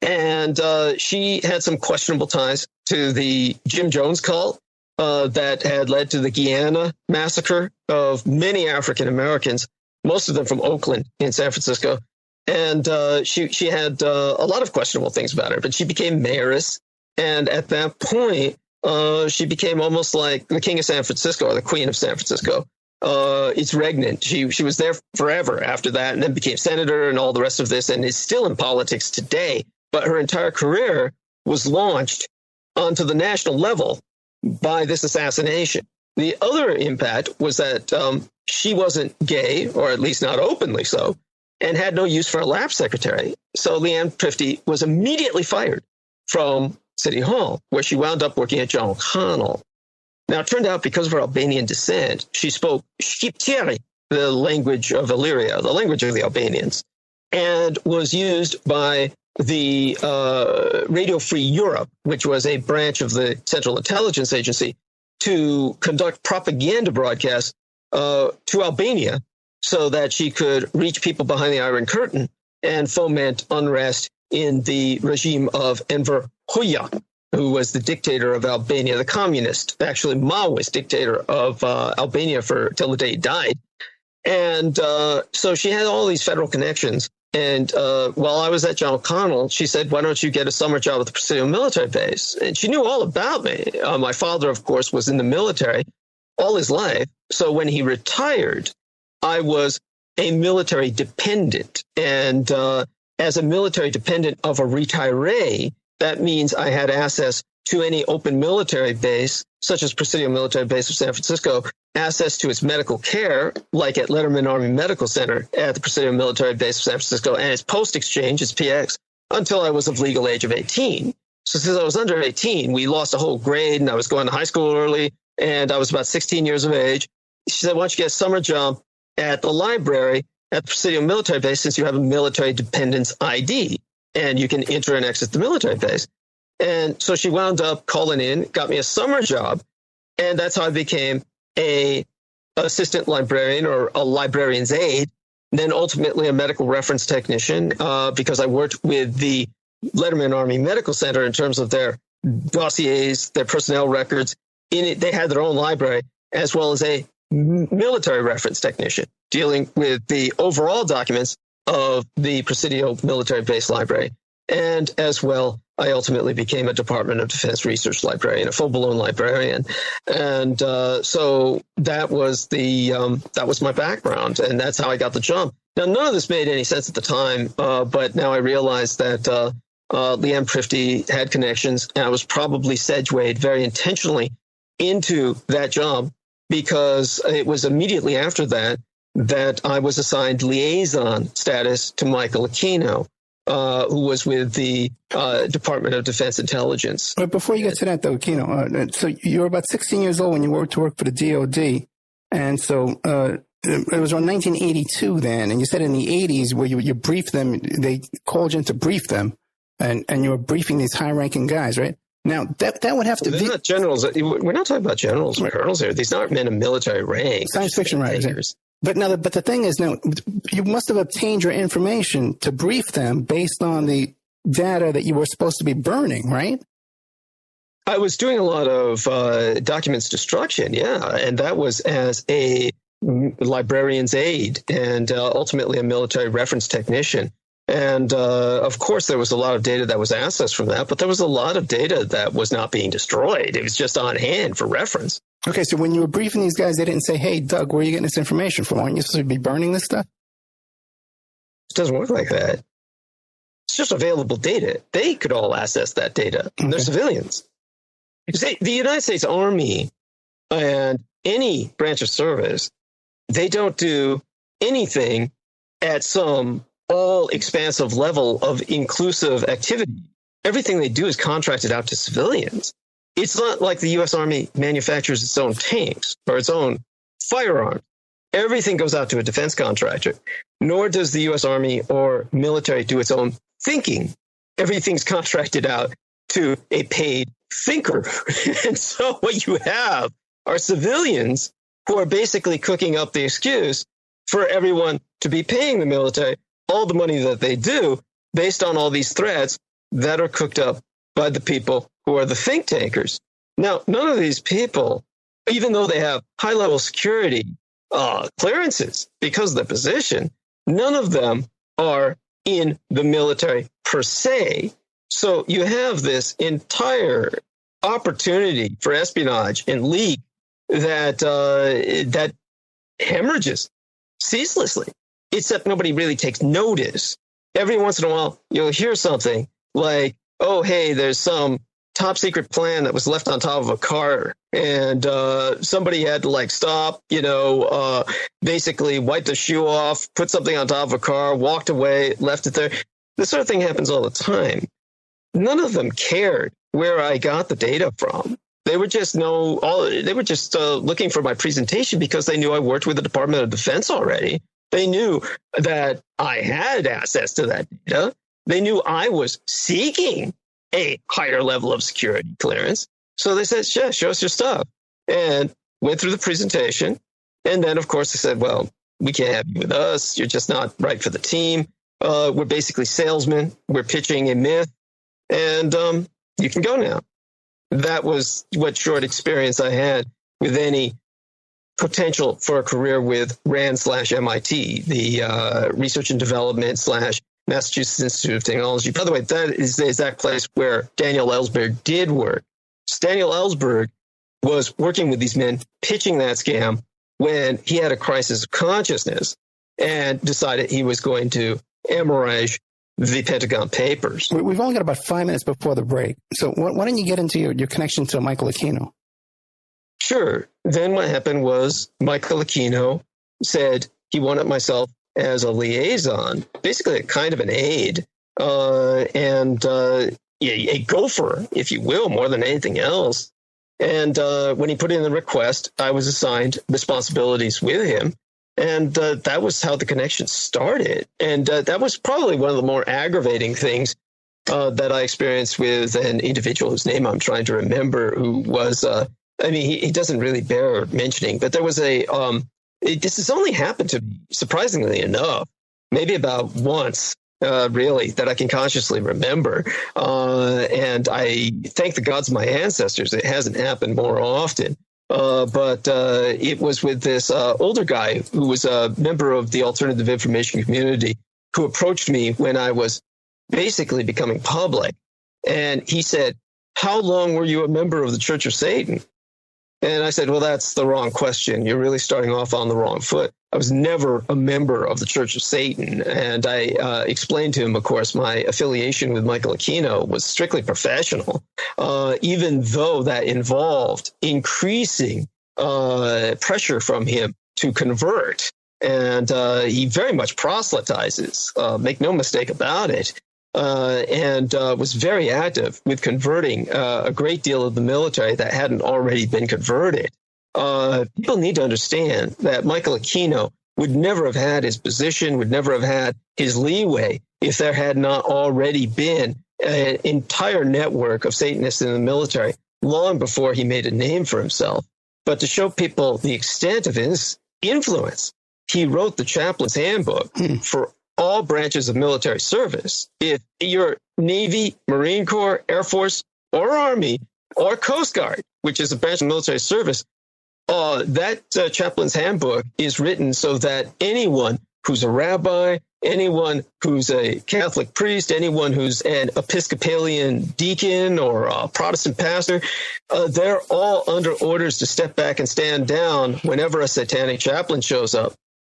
And she had some questionable ties to the Jim Jones cult that had led to the Guyana massacre of many African Americans, most of them from Oakland in San Francisco. And she had a lot of questionable things about her, but she became mayoress. And at that point, she became almost like the king of San Francisco or the queen of San Francisco. It's regnant. She was there forever after that, and then became senator and all the rest of this, and is still in politics today. But her entire career was launched onto the national level by this assassination. The other impact was that she wasn't gay, or at least not openly so, and had no use for a lab secretary. So Leanne Prifty was immediately fired from City Hall, where she wound up working at John O'Connell. Now, it turned out because of her Albanian descent, she spoke Shqiptari, the language of Illyria, the language of the Albanians, and was used by the Radio Free Europe, which was a branch of the Central Intelligence Agency, to conduct propaganda broadcasts to Albania so that she could reach people behind the Iron Curtain and foment unrest in the regime of Enver Hoxha, who was the dictator of Albania, the communist, actually Maoist dictator of Albania till the day he died. And so she had all these federal connections. And while I was at John O'Connell, she said, why don't you get a summer job at the Presidio military base? And she knew all about me. My father, of course, was in the military all his life. So when he retired, I was a military dependent. And as a military dependent of a retiree, that means I had access to any open military base, such as Presidio Military Base of San Francisco, access to its medical care, like at Letterman Army Medical Center at the Presidio Military Base of San Francisco, and its post-exchange, its PX, until I was of legal age of 18. So since I was under 18, we lost a whole grade, and I was going to high school early, and I was about 16 years of age. She said, why don't you get a summer job at the library at the Presidio Military Base, since you have a military dependence ID, and you can enter and exit the military base. And so she wound up calling in, got me a summer job, and that's how I became a assistant librarian or a librarian's aide, and then ultimately a medical reference technician, because I worked with the Letterman Army Medical Center in terms of their dossiers, their personnel records. In it, they had their own library, as well as a military reference technician dealing with the overall documents of the Presidio Military Base Library. And as well, I ultimately became a Department of Defense research librarian, a full-blown librarian. And so that was that was my background, and that's how I got the jump. Now, none of this made any sense at the time, but now I realize that Leanne Prifty had connections, and I was probably segued very intentionally into that job, because it was immediately after that I was assigned liaison status to Michael Aquino, who was with the Department of Defense Intelligence. But before you get to that, though, Aquino, so you were about 16 years old when you went to work for the DOD, and so it was around 1982 then, and you said in the 80s where you briefed them, they called you in to brief them, and you were briefing these high-ranking guys, right? Now, that would have to be... They're not generals. We're not talking about generals or colonels here. These aren't men of military rank. Science fiction writers. But the thing is, now, you must have obtained your information to brief them based on the data that you were supposed to be burning, right? I was doing a lot of documents destruction, yeah, and that was as a librarian's aide and ultimately a military reference technician. And of course, there was a lot of data that was accessed from that, but there was a lot of data that was not being destroyed. It was just on hand for reference. Okay, so when you were briefing these guys, they didn't say, hey, Doug, where are you getting this information from? Aren't you supposed to be burning this stuff? It doesn't work like that. It's just available data. They could all access that data. Okay. They're civilians. The United States Army and any branch of service, they don't do anything at some all-expansive level of inclusive activity. Everything they do is contracted out to civilians. It's not like the U.S. Army manufactures its own tanks or its own firearms. Everything goes out to a defense contractor, nor does the U.S. Army or military do its own thinking. Everything's contracted out to a paid thinker. And so what you have are civilians who are basically cooking up the excuse for everyone to be paying the military all the money that they do based on all these threats that are cooked up by the people who are the think tankers. Now, none of these people, even though they have high-level security clearances because of their position, none of them are in the military per se. So you have this entire opportunity for espionage and leak that hemorrhages ceaselessly, except nobody really takes notice. Every once in a while, you'll hear something like, oh, hey, there's some top secret plan that was left on top of a car, and somebody had to stop, basically wipe the shoe off, put something on top of a car, walked away, left it there. This sort of thing happens all the time. None of them cared where I got the data from. They were just looking for my presentation because they knew I worked with the Department of Defense already. They knew that I had access to that data. They knew I was seeking a higher level of security clearance. So they said, yeah, show us your stuff. And went through the presentation. And then, of course, they said, well, we can't have you with us. You're just not right for the team. We're basically salesmen. We're pitching a myth. And you can go now. That was what short experience I had with any potential for a career with RAND/MIT, the Research and Development / Massachusetts Institute of Technology. By the way, that is the exact place where Daniel Ellsberg did work. Daniel Ellsberg was working with these men, pitching that scam when he had a crisis of consciousness and decided he was going to hemorrhage the Pentagon Papers. We've only got about 5 minutes before the break. So why don't you get into your connection to Michael Aquino? Sure. Then what happened was Michael Aquino said he wanted myself as a liaison, basically a kind of an aide, and a gopher, if you will, more than anything else. And when he put in the request, I was assigned responsibilities with him. And that was how the connection started. And that was probably one of the more aggravating things that I experienced with an individual whose name I'm trying to remember, who was, he doesn't really bear mentioning, but there was this has only happened to me, surprisingly enough, maybe about once, really, that I can consciously remember. And I thank the gods of my ancestors, it hasn't happened more often. But it was with this older guy who was a member of the alternative information community who approached me when I was basically becoming public. And he said, how long were you a member of the Church of Satan? And I said, well, that's the wrong question. You're really starting off on the wrong foot. I was never a member of the Church of Satan. And I explained to him, of course, my affiliation with Michael Aquino was strictly professional, even though that involved increasing pressure from him to convert. And he very much proselytizes, make no mistake about it, and was very active with converting a great deal of the military that hadn't already been converted. People need to understand that Michael Aquino would never have had his position, would never have had his leeway if there had not already been an entire network of Satanists in the military long before he made a name for himself. But to show people the extent of his influence, he wrote the Chaplain's Handbook for all branches of military service. If you're Navy, Marine Corps, Air Force, or Army, or Coast Guard, which is a branch of military service, that Chaplain's Handbook is written so that anyone who's a rabbi, anyone who's a Catholic priest, anyone who's an Episcopalian deacon or a Protestant pastor, they're all under orders to step back and stand down whenever a satanic chaplain shows up.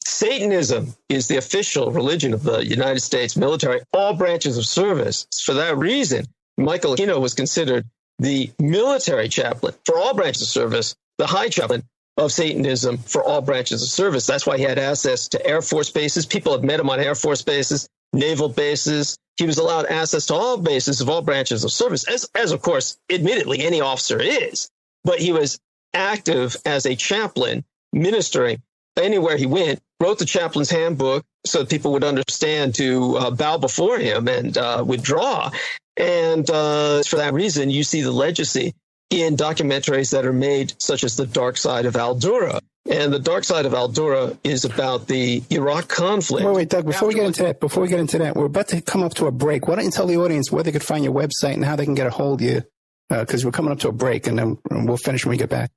Satanism is the official religion of the United States military, all branches of service. For that reason, Michael Aquino was considered the military chaplain for all branches of service, the high chaplain of Satanism for all branches of service. That's why he had access to Air Force bases. People have met him on Air Force bases. naval bases. He was allowed access to all bases of all branches of service, as of course, admittedly, any officer is. But he was active as a chaplain, ministering anywhere he went, wrote the chaplain's handbook so that people would understand to bow before him and withdraw. And for that reason, you see the legacy in documentaries that are made, such as The Dark Side of Al-Dura. And The Dark Side of Al-Dura is about the Iraq conflict. Wait, Doug, before we get into that, we're about to come up to a break. Why don't you tell the audience where they could find your website and how they can get a hold of you? Because we're coming up to a break, and then we'll finish when we get back.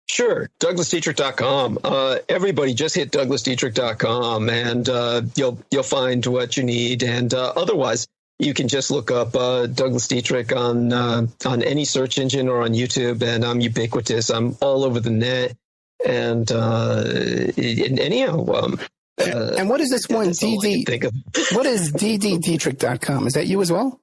Sure. DouglasDietrich.com. Everybody just hit DouglasDietrich.com, and you'll find what you need. And otherwise, you can just look up Douglas Dietrich on any search engine or on YouTube, and I'm ubiquitous. I'm all over the net. And anyhow, and what is this one? What is DDDietrich.com? Is that you as well?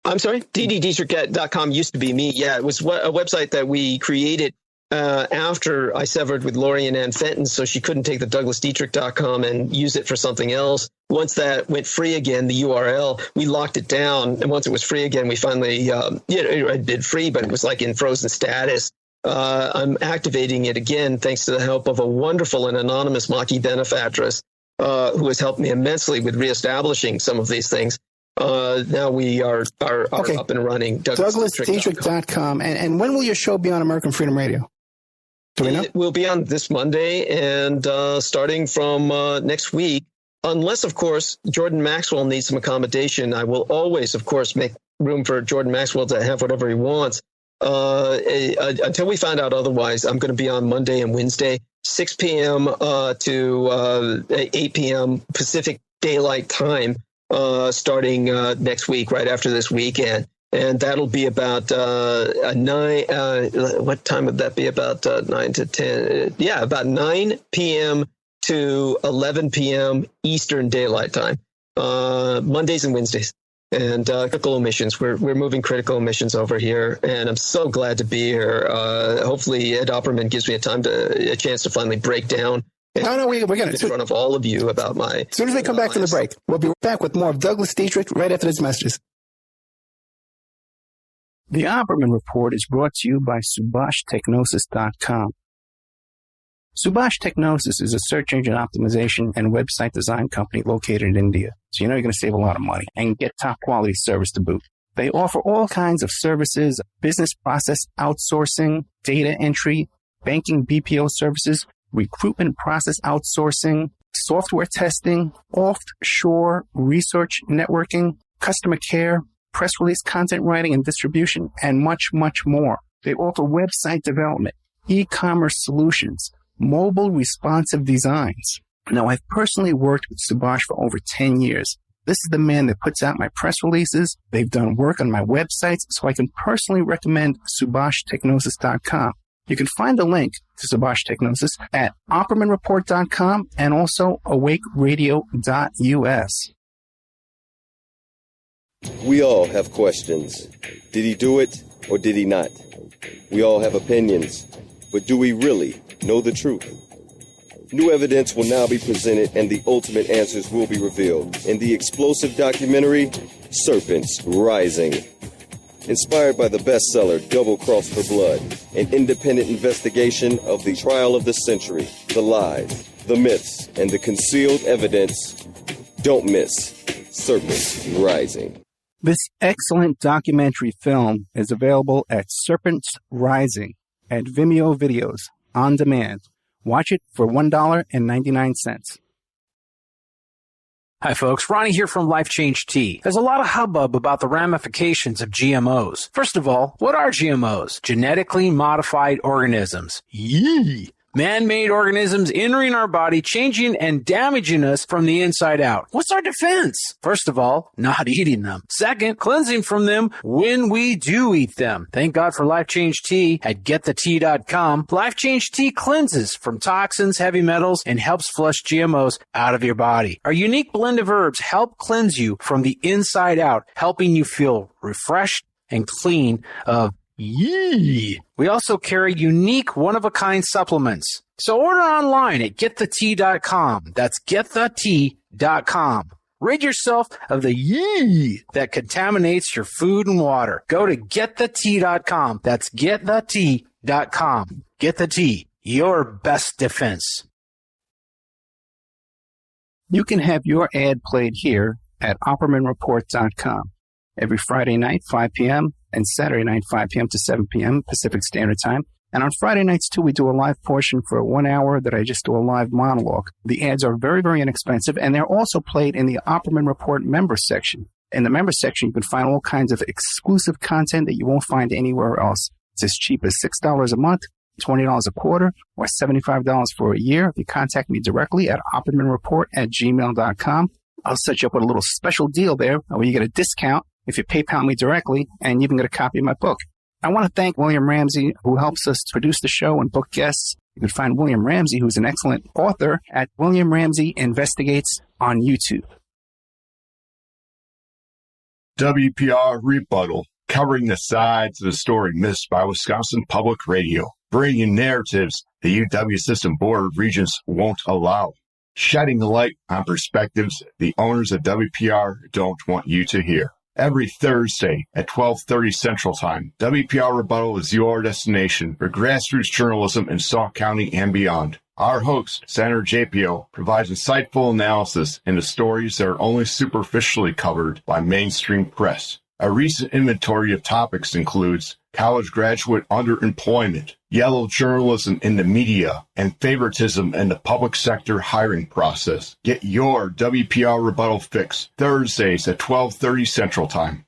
I'm sorry, DDDietrich.com used to be me. Yeah, it was a website that we created after I severed with Lori and Ann Fenton, so she couldn't take the DouglasDietrich.com and use it for something else. Once that went free again, the URL, we locked it down. And once it was free again, we finally, it had been free, but it was like in frozen status. I'm activating it again, thanks to the help of a wonderful and anonymous Maquis benefactress who has helped me immensely with reestablishing some of these things. Now we are up and running. DouglasDietrich.com. And when will your show be on American Freedom Radio? Do we know? It will be on this Monday and starting from next week, unless, of course, Jordan Maxwell needs some accommodation. I will always, of course, make room for Jordan Maxwell to have whatever he wants. Until we find out otherwise, I'm going to be on Monday and Wednesday, 6 p.m. to 8 p.m. Pacific Daylight Time, starting next week, right after this weekend. And that'll be about 9. What time would that be? About 9 to 10. Yeah, about 9 p.m. to 11 p.m. Eastern Daylight Time, Mondays and Wednesdays. And critical emissions. We're moving critical emissions over here, and I'm so glad to be here. Hopefully, Ed Opperman gives me a chance to finally break down. We're going to in front of all of you about my. As soon as we come back from the break, we'll be back with more of Douglas Dietrich right after these messages. The Opperman Report is brought to you by SubhashTechnosis.com. Subash Technosis is a search engine optimization and website design company located in India. So you know you're going to save a lot of money and get top quality service to boot. They offer all kinds of services, business process outsourcing, data entry, banking BPO services, recruitment process outsourcing, software testing, offshore research networking, customer care, press release content writing and distribution, and much, much more. They offer website development, e-commerce solutions, mobile responsive designs. Now, I've personally worked with Subhash for over 10 years. This is the man that puts out my press releases. They've done work on my websites, so I can personally recommend SubhashTechnosis.com. You can find a link to Subhash Technosis at OppermanReport.com and also AwakeRadio.us. We all have questions. Did he do it or did he not? We all have opinions, but do we really know the truth? New evidence will now be presented and the ultimate answers will be revealed in the explosive documentary, Serpents Rising. Inspired by the bestseller Double Cross for Blood, an independent investigation of the trial of the century, the lies, the myths, and the concealed evidence. Don't miss Serpents Rising. This excellent documentary film is available at Serpents Rising at Vimeo Videos on demand. Watch it for $1.99. Hi, folks. Ronnie here from Life Change Tea. There's a lot of hubbub about the ramifications of GMOs. First of all, what are GMOs? Genetically modified organisms. Yee! Man-made organisms entering our body, changing and damaging us from the inside out. What's our defense? First of all, not eating them. Second, cleansing from them when we do eat them. Thank God for Life Change Tea at getthetea.com. Life Change Tea cleanses from toxins, heavy metals, and helps flush GMOs out of your body. Our unique blend of herbs help cleanse you from the inside out, helping you feel refreshed and clean of yee. We also carry unique one-of-a-kind supplements. So order online at getthetea.com. That's getthetea.com. Rid yourself of the yee that contaminates your food and water. Go to getthetea.com. That's getthetea.com. Get the tea, your best defense. You can have your ad played here at OppermanReport.com every Friday night, 5 p.m., and Saturday night, 5 p.m. to 7 p.m. Pacific Standard Time. And on Friday nights, too, we do a live portion for 1 hour that I just do a live monologue. The ads are very, very inexpensive, and they're also played in the Opperman Report member section. In the member section, you can find all kinds of exclusive content that you won't find anywhere else. It's as cheap as $6 a month, $20 a quarter, or $75 for a year. If you contact me directly at oppermanreport@gmail.com, I'll set you up with a little special deal there where you get a discount if you PayPal me directly, and you even get a copy of my book. I want to thank William Ramsey, who helps us produce the show and book guests. You can find William Ramsey, who's an excellent author, at William Ramsey Investigates on YouTube. WPR Rebuttal, covering the sides of the story missed by Wisconsin Public Radio, bringing narratives the UW System Board of Regents won't allow, shedding light on perspectives the owners of WPR don't want you to hear. Every Thursday at 12:30 Central Time, WPR Rebuttal is your destination for grassroots journalism in Sauk County and beyond. Our host, Senator JPO, provides insightful analysis into stories that are only superficially covered by mainstream press. A recent inventory of topics includes college graduate underemployment, yellow journalism in the media, and favoritism in the public sector hiring process. Get your WPR Rebuttal fix Thursdays at 12:30 Central Time.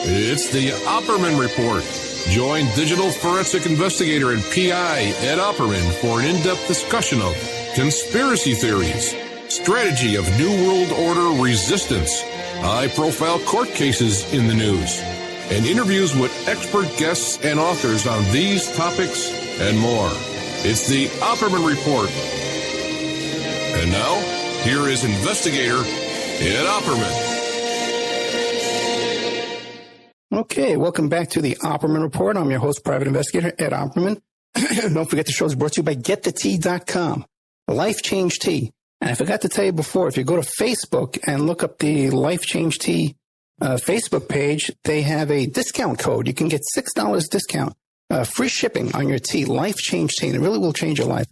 It's the Opperman Report. Join digital forensic investigator and PI Ed Opperman for an in-depth discussion of conspiracy theories, strategy of New World Order resistance, high-profile court cases in the news, and interviews with expert guests and authors on these topics and more. It's the Opperman Report. And now, here is investigator Ed Opperman. Okay, welcome back to the Opperman Report. I'm your host, private investigator Ed Opperman. Don't forget the show is brought to you by getthetea.com, Life Change Tea. And I forgot to tell you before, if you go to Facebook and look up the Life Change Tea Facebook page, they have a discount code. You can get $6 discount, free shipping on your tea, Life Change Tea. And it really will change your life.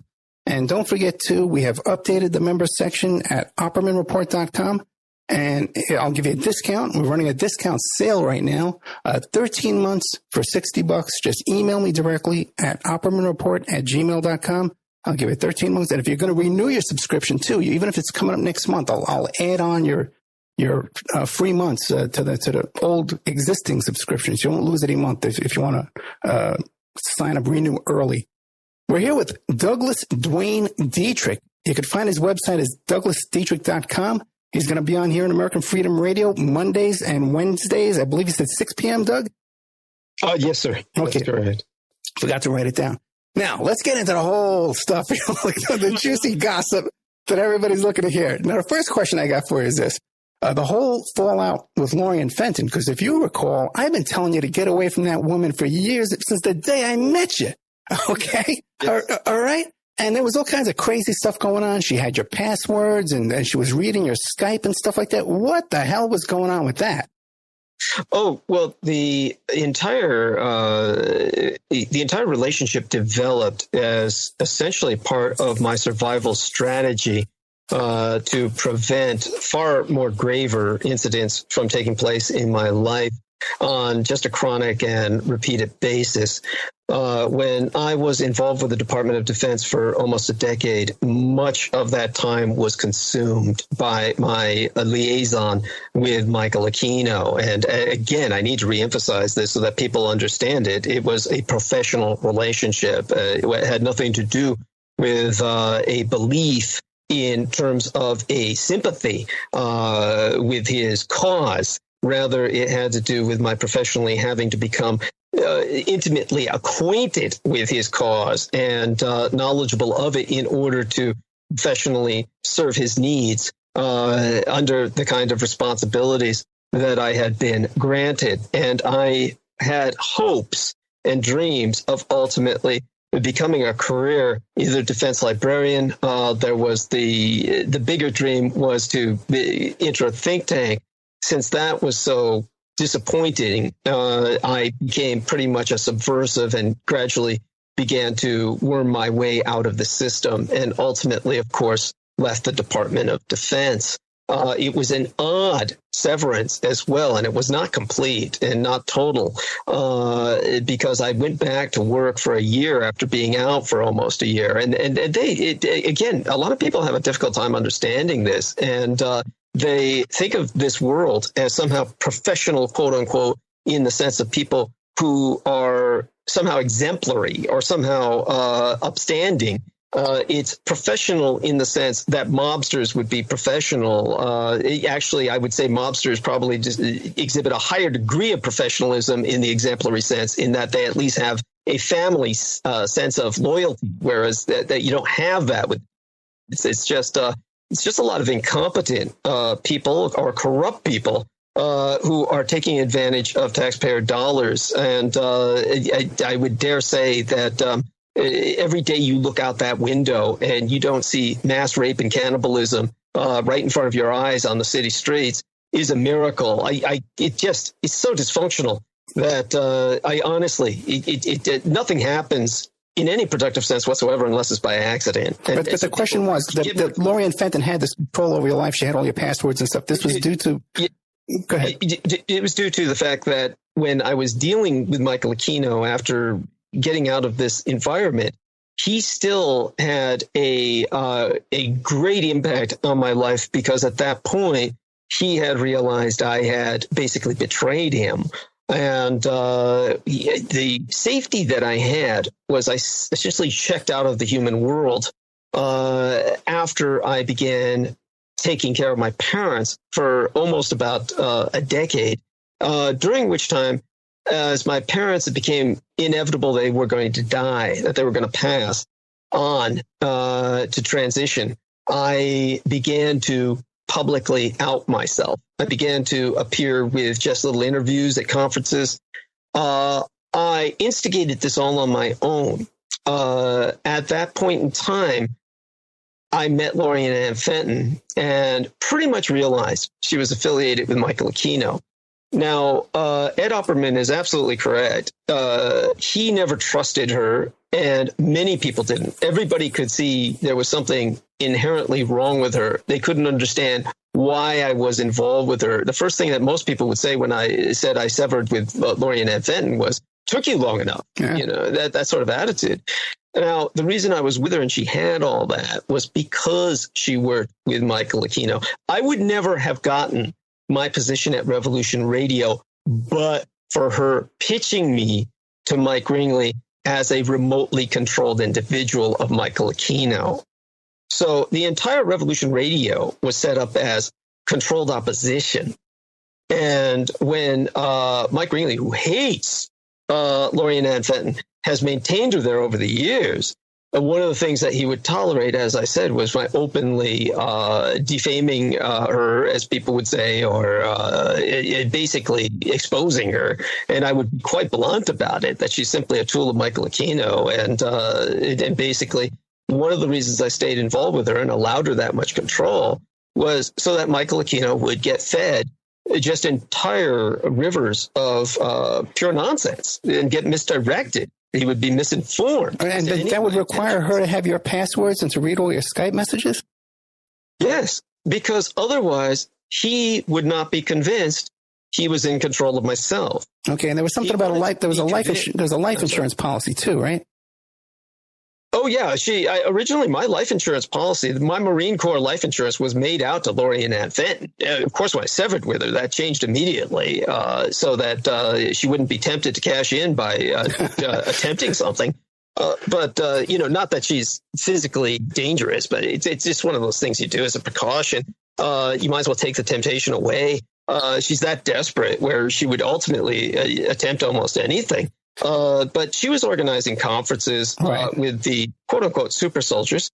And don't forget, too, we have updated the member section at OppermanReport.com. And I'll give you a discount. We're running a discount sale right now. 13 months for $60. Just email me directly at oppermanreport@gmail.com. I'll give you 13 months. And if you're going to renew your subscription too, even if it's coming up next month, I'll add on your free months to the old existing subscriptions. You won't lose any month if you want to sign up, renew early. We're here with Douglas Dietrich. You can find his website is douglasdietrich.com. He's going to be on here on American Freedom Radio Mondays and Wednesdays. I believe he said 6 p.m., Doug? Yes, sir. Okay. That's correct. Forgot to write it down. Now, let's get into the whole stuff, the juicy gossip that everybody's looking to hear. Now, the first question I got for you is this. The whole fallout with Lori and Fenton, because if you recall, I've been telling you to get away from that woman for years, since the day I met you. Okay? Yes. All right? And there was all kinds of crazy stuff going on. She had your passwords and she was reading your Skype and stuff like that. What the hell was going on with that? Oh, well, the entire relationship developed as essentially part of my survival strategy to prevent far more graver incidents from taking place in my life on just a chronic and repeated basis. When I was involved with the Department of Defense for almost a decade, much of that time was consumed by my liaison with Michael Aquino. And again, I need to reemphasize this so that people understand it. It was a professional relationship. It had nothing to do with a belief in terms of a sympathy with his cause. Rather, it had to do with my professionally having to become intimately acquainted with his cause and knowledgeable of it in order to professionally serve his needs under the kind of responsibilities that I had been granted. And I had hopes and dreams of ultimately becoming a career, either defense librarian. There was the bigger dream was to enter a think tank. Since that was so disappointing, I became pretty much a subversive and gradually began to worm my way out of the system, and ultimately, of course, left the Department of Defense. It was an odd severance as well, and it was not complete and not total, because I went back to work for a year after being out for almost a year. And again, a lot of people have a difficult time understanding this, and they think of this world as somehow professional, quote unquote, in the sense of people who are somehow exemplary or somehow upstanding. It's professional in the sense that mobsters would be professional. Actually, I would say mobsters probably just exhibit a higher degree of professionalism in the exemplary sense, in that they at least have a family sense of loyalty, whereas that you don't have that with. It's just a lot of incompetent people or corrupt people who are taking advantage of taxpayer dollars. And I would dare say that every day you look out that window and you don't see mass rape and cannibalism right in front of your eyes on the city streets is a miracle. It's so dysfunctional that I honestly, nothing happens in any productive sense whatsoever unless it's by accident. But the question was that Lorianne Fenton had this control over your life. She had all your passwords and stuff. This was due to... Go ahead. It was due to the fact that when I was dealing with Michael Aquino after getting out of this environment, he still had a great impact on my life, because at that point he had realized I had basically betrayed him. And the safety that I had was I essentially checked out of the human world after I began taking care of my parents for almost about a decade, during which time, as my parents, it became inevitable they were going to die, that they were going to pass on to transition. I began to publicly out myself. I began to appear with just little interviews at conferences. I instigated this all on my own. At that point in time, I met Lorianne Fenton and pretty much realized she was affiliated with Michael Aquino. Now, Ed Opperman is absolutely correct. He never trusted her, and many people didn't. Everybody could see there was something inherently wrong with her. They couldn't understand why I was involved with her. The first thing that most people would say when I said I severed with Lorianne Fenton was, took you long enough, that sort of attitude. Now, the reason I was with her and she had all that was because she worked with Michael Aquino. I would never have gotten my position at Revolution Radio but for her pitching me to Mike Ringley as a remotely controlled individual of Michael Aquino. So the entire Revolution Radio was set up as controlled opposition. And when Mike Ringley, who hates Lorianne Fenton, has maintained her there over the years, one of the things that he would tolerate, as I said, was my openly defaming her, as people would say, or basically exposing her. And I would be quite blunt about it, that she's simply a tool of Michael Aquino. And basically, one of the reasons I stayed involved with her and allowed her that much control was so that Michael Aquino would get fed just entire rivers of pure nonsense and get misdirected. He would be misinformed. And that would require her to have your passwords and to read all your Skype messages? Yes, because otherwise he would not be convinced he was in control of myself. Okay, and there was something about there was a life insurance policy too, right? Oh, yeah. Originally, my life insurance policy, my Marine Corps life insurance was made out to Lorianne Fenton. Of course, when I severed with her, that changed immediately so that she wouldn't be tempted to cash in by attempting something. But not that she's physically dangerous, but it's just one of those things you do as a precaution. You might as well take the temptation away. She's that desperate where she would ultimately attempt almost anything. But she was organizing conferences with the quote unquote super soldiers,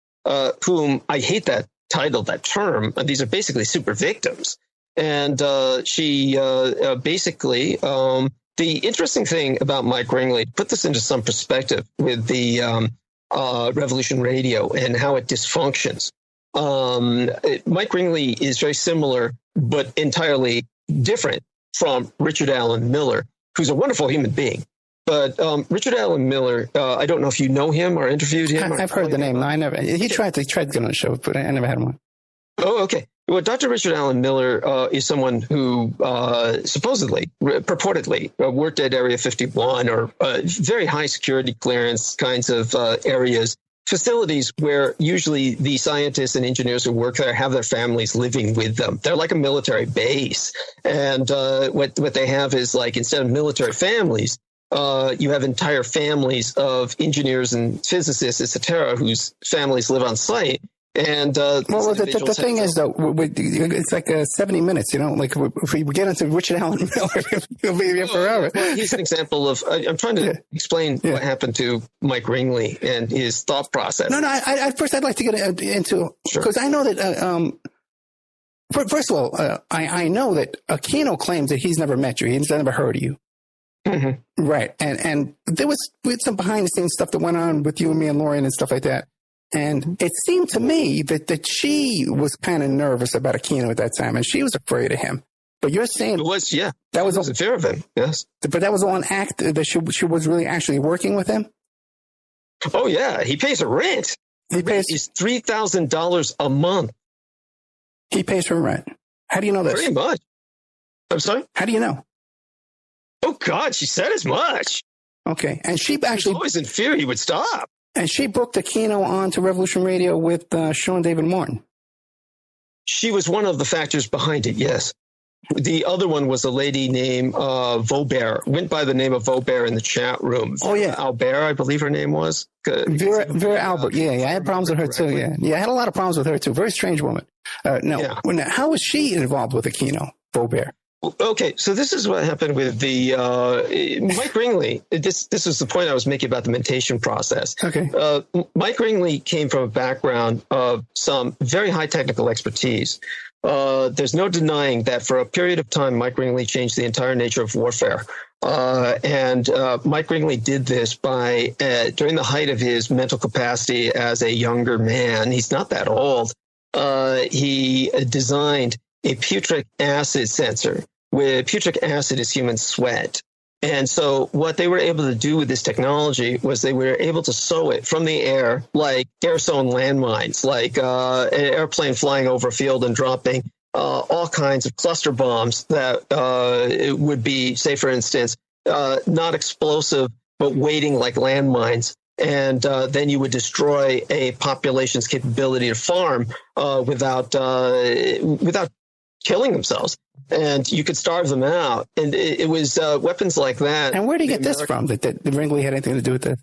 whom I hate that title, that term. These are basically super victims. And she basically The interesting thing about Mike Ringley, to put this into some perspective with the Revolution Radio and how it dysfunctions. Mike Ringley is very similar, but entirely different from Richard Allen Miller, who's a wonderful human being. But Richard Allen Miller, I don't know if you know him or interviewed him. I've heard the name. No, I never. He tried to get on the show, but I never had him on. Oh, okay. Well, Dr. Richard Allen Miller is someone who purportedly worked at Area 51 or very high security clearance kinds of areas, facilities where usually the scientists and engineers who work there have their families living with them. They're like a military base. And what they have is, like, instead of military families, you have entire families of engineers and physicists, et cetera, whose families live on site. And the thing is, though, it's like 70 minutes, like if we get into Richard Allen Miller, he'll be here forever. Well, he's an example of, I'm trying to explain what happened to Mike Ringley and his thought process. No, first I'd like to get into, because I know that, first of all, I know that Aquino claims that he's never met you. He's never heard of you. Mm-hmm. Right. And there was some behind the scenes stuff that went on with you and me and Lauren and stuff like that. And it seemed to me that she was kind of nervous about Aquino at that time, and she was afraid of him. But you're saying it was, that was a fear of him. Yes, but that was all an act that she was really actually working with him. Oh yeah, he pays her rent. He pays $3,000 a month. He pays her rent. How do you know this? Pretty much. I'm sorry. How do you know? Oh God, she said as much. Okay, and she actually was always in fear he would stop. And she booked Aquino on to Revolution Radio with Sean David Martin. She was one of the factors behind it, yes. The other one was a lady named Vaubert, went by the name of Vaubert in the chat room. Oh, yeah. Albert, I believe her name was. Vera Albert, yeah. I had problems with her, too, yeah. Yeah, I had a lot of problems with her, too. Very strange woman. How was she involved with Aquino, Vaubert? Okay, so this is what happened with the Mike Ringley. This is the point I was making about the mentation process. Okay. Mike Ringley came from a background of some very high technical expertise. There's no denying that for a period of time, Mike Ringley changed the entire nature of warfare. And Mike Ringley did this by during the height of his mental capacity as a younger man. He's not that old. He designed a putric acid sensor, where putric acid is human sweat. And so what they were able to do with this technology was they were able to sow it from the air, like air-sown landmines, like an airplane flying over a field and dropping all kinds of cluster bombs that it would be, say, for instance, not explosive, but weighting like landmines. And then you would destroy a population's capability to farm without killing themselves. And you could starve them out. And it was weapons like that. And where did he get this from? That Ringley had anything to do with this?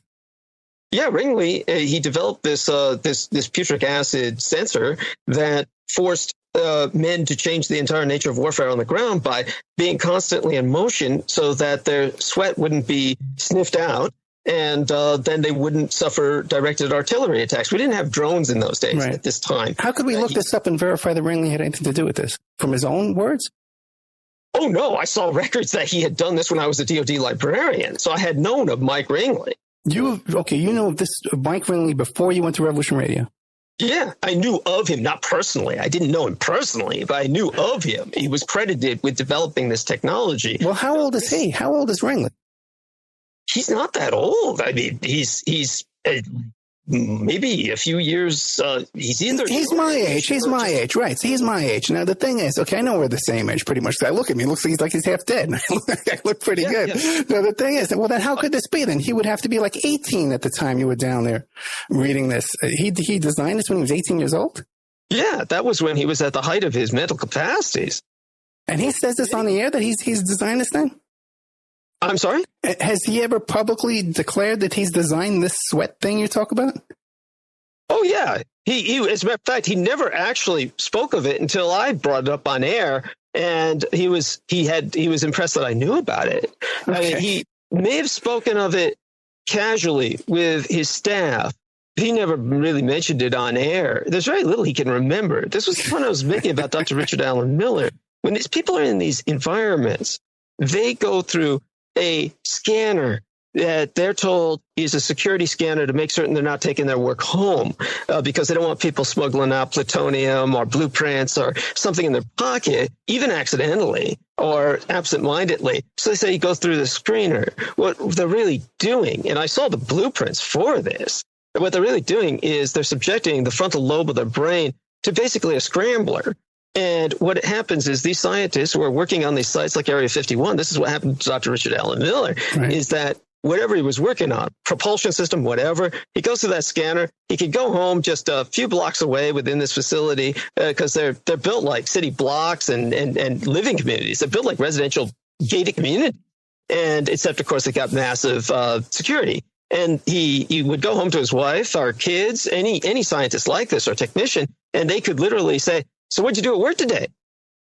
Yeah, Ringley, he developed this putric acid sensor that forced men to change the entire nature of warfare on the ground by being constantly in motion so that their sweat wouldn't be sniffed out. And then they wouldn't suffer directed artillery attacks. We didn't have drones in those days at this time. How could we look this up and verify that Ringley had anything to do with this? From his own words? Oh, no. I saw records that he had done this when I was a DOD librarian. So I had known of Mike Ringley. You know of this Mike Ringley before you went to Revolution Radio? Yeah, I knew of him, not personally. I didn't know him personally, but I knew of him. He was credited with developing this technology. Well, how old is he? How old is Ringley? He's not that old. I mean, he's maybe a few years. He's my age. He's my age, right? So he's my age. Now the thing is, okay, I know we're the same age, pretty much. I look at me, it looks like he's half dead. I look pretty good. Yeah. Now the thing is, well, then how could this be? Then he would have to be like 18 at the time you were down there reading this. He designed this when he was 18 years old. Yeah, that was when he was at the height of his mental capacities. And he says this on the air that he's designed this thing. I'm sorry? Has he ever publicly declared that he's designed this sweat thing you talk about? Oh, yeah. He as a matter of fact, he never actually spoke of it until I brought it up on air. And he was impressed that I knew about it. Okay. I mean, he may have spoken of it casually with his staff. He never really mentioned it on air. There's very little he can remember. This was the point I was making about Dr. Richard Allen Miller. When these people are in these environments, they go through a scanner that they're told is a security scanner to make certain they're not taking their work home because they don't want people smuggling out plutonium or blueprints or something in their pocket, even accidentally or absentmindedly. So they say you go through the screener. What they're really doing, and I saw the blueprints for this, what they're really doing is they're subjecting the frontal lobe of their brain to basically a scrambler. And what happens is these scientists who are working on these sites like Area 51, this is what happened to Dr. Richard Allen Miller, is that whatever he was working on, propulsion system, whatever, he goes through that scanner. He could go home just a few blocks away within this facility because they're built like city blocks and living communities. They're built like residential gated communities. And except, of course, they got massive security. And he would go home to his wife or kids, any scientist like this or technician, and they could literally say, so what'd you do at work today?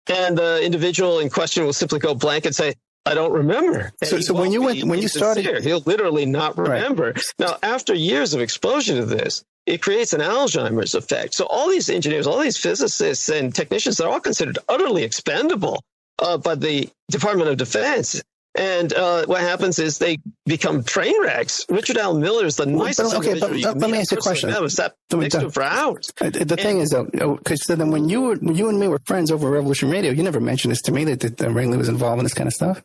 And the individual in question will simply go blank and say, I don't remember. So when you started, he'll literally not remember. Right. Now, after years of exposure to this, it creates an Alzheimer's effect. So all these engineers, all these physicists and technicians, they're all considered utterly expendable by the Department of Defense. And what happens is they become train wrecks. Richard Allen Miller is the nicest individual. Let me ask you a question. I was sat next to him for hours. The thing is, though, because then when you and me were friends over Revolution Radio, you never mentioned this to me that Ringley was involved in this kind of stuff.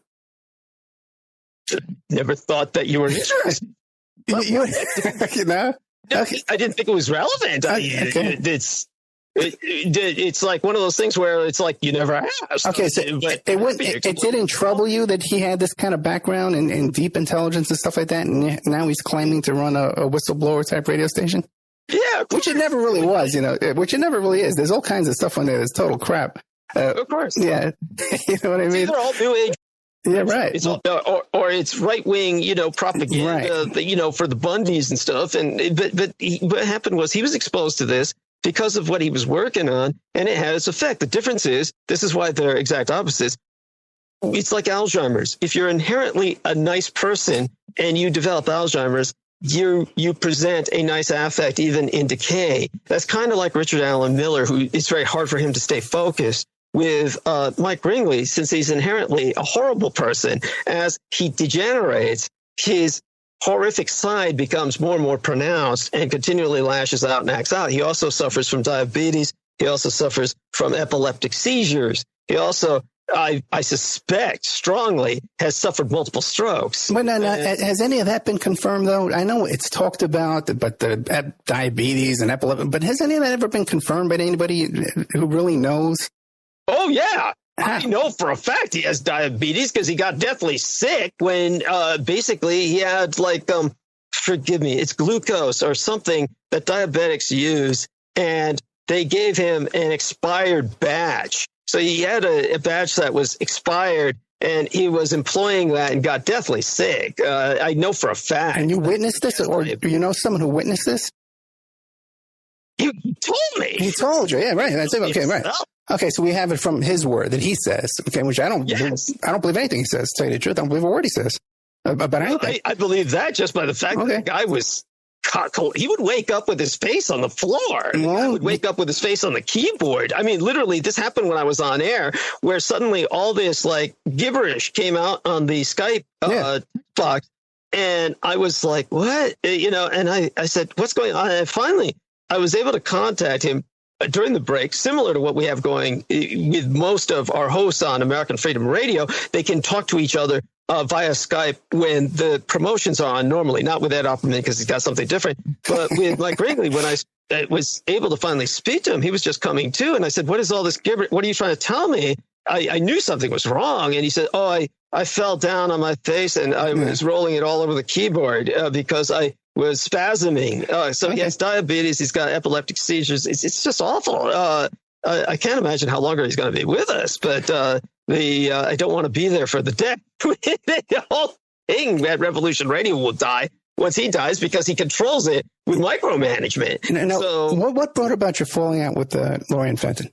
Never thought that you were interested. You know? Okay. I didn't think it was relevant. It's like one of those things where it's like you never asked. Okay, so it didn't trouble you that he had this kind of background in deep intelligence and stuff like that, and now he's claiming to run a whistleblower type radio station? Yeah, which it never really was, which it never really is. There's all kinds of stuff on there that's total crap. Of course. Yeah. You know what I mean? They're all new age. Yeah, right. It's or it's right wing, propaganda, right. For the Bundys and stuff. But what happened was he was exposed to this because of what he was working on, and it had its effect. The difference is, this is why they're exact opposites. It's like Alzheimer's. If you're inherently a nice person and you develop Alzheimer's, you present a nice affect even in decay. That's kind of like Richard Allen Miller, who it's very hard for him to stay focused. With Mike Ringley, since he's inherently a horrible person, as he degenerates, his horrific side becomes more and more pronounced and continually lashes out and acts out. He also suffers from diabetes. He also suffers from epileptic seizures. He also, I suspect strongly, has suffered multiple strokes. But has any of that been confirmed, though? I know it's talked about, but the diabetes and epilepsy, but has any of that ever been confirmed by anybody who really knows? Oh, yeah. I know for a fact he has diabetes because he got deathly sick when basically he had forgive me, it's glucose or something that diabetics use. And they gave him an expired badge. So he had a badge that was expired and he was employing that and got deathly sick. I know for a fact. And you witnessed this, or do you know someone who witnessed this? He told me. He told you. Yeah, right. That's it. Okay, right. Okay, so we have it from his word that he says, okay, which I don't believe anything he says, to tell you the truth. I don't believe a word he says about anything. I believe that just by the fact that the guy was he would wake up with his face on the floor. The guy would wake up with his face on the keyboard. I mean, literally, this happened when I was on air, where suddenly all this gibberish came out on the Skype box. And I was like, what? And I said, what's going on? And finally, I was able to contact him during the break, similar to what we have going with most of our hosts on American Freedom Radio. They can talk to each other via Skype when the promotions are on normally, not with Ed Opperman because he's got something different. But with Mike Ringley, when I was able to finally speak to him, he was just coming to. And I said, what is all this gibberish? What are you trying to tell me? I knew something was wrong. And he said, I fell down on my face and I was rolling it all over the keyboard because I was spasming. So he has diabetes. He's got epileptic seizures. It's just awful. I can't imagine how longer he's going to be with us, but I don't want to be there for the death. The whole thing at Revolution Radio will die once he dies because he controls it with micromanagement. Now, so, what brought about your falling out with Lorian Fenton?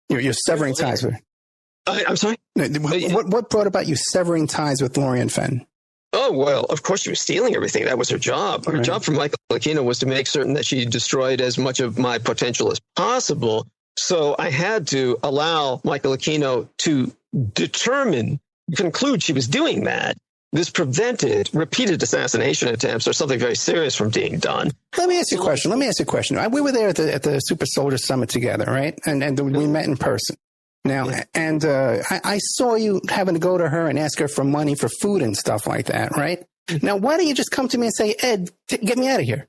You're severing ties with her. I'm sorry? What brought about you severing ties with Lorian Fenton? Oh, well, of course she was stealing everything. That was her job. Her job for Michael Aquino was to make certain that she destroyed as much of my potential as possible. So I had to allow Michael Aquino to conclude she was doing that. this prevented repeated assassination attempts or something very serious from being done. Let me ask you a question. We were there at the Super Soldier Summit together, right? And we met in person. Now, and I saw you having to go to her and ask her for money for food and stuff like that, right? Now, why don't you just come to me and say, Ed, get me out of here?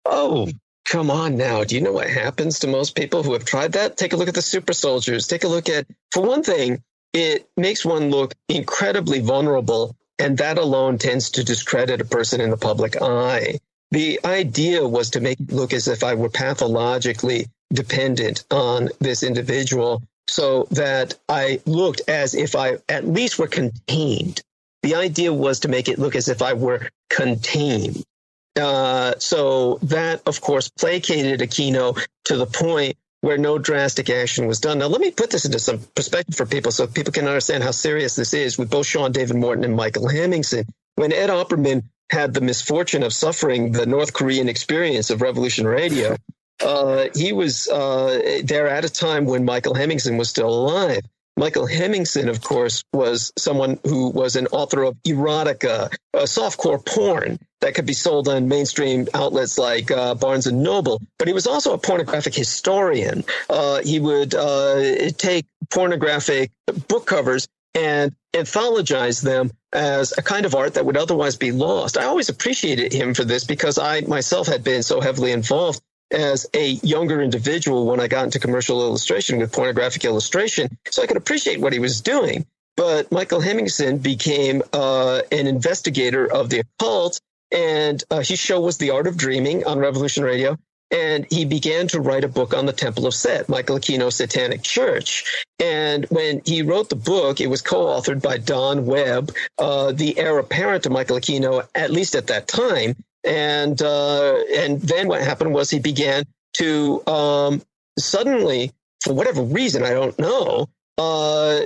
Oh, come on now. Do you know what happens to most people who have tried that? Take a look at the super soldiers. Take a look at, for one thing, it makes one look incredibly vulnerable, and that alone tends to discredit a person in the public eye. The idea was to make it look as if I were pathologically dependent on this individual so that I looked as if I at least were contained. The idea was to make it look as if I were contained. So that, of course, placated Aquino to the point where no drastic action was done. Now, let me put this into some perspective for people so people can understand how serious this is with both Sean David Morton and Michael Hemmingson. When Ed Opperman had the misfortune of suffering the North Korean experience of Revolution Radio, he was there at a time when Michael Hemmingson was still alive. Michael Hemmingson, of course, was someone who was an author of erotica, softcore porn that could be sold on mainstream outlets like Barnes & Noble. But he was also a pornographic historian. He would take pornographic book covers and anthologize them as a kind of art that would otherwise be lost. I always appreciated him for this because I myself had been so heavily involved as a younger individual when I got into commercial illustration with pornographic illustration, so I could appreciate what he was doing. But Michael Hemmingson became an investigator of the occult, and his show was The Art of Dreaming on Revolution Radio, and he began to write a book on the Temple of Set, Michael Aquino's Satanic Church. And when he wrote the book, it was co-authored by Don Webb, the heir apparent to Michael Aquino, at least at that time. And then what happened was he began to suddenly, for whatever reason, I don't know,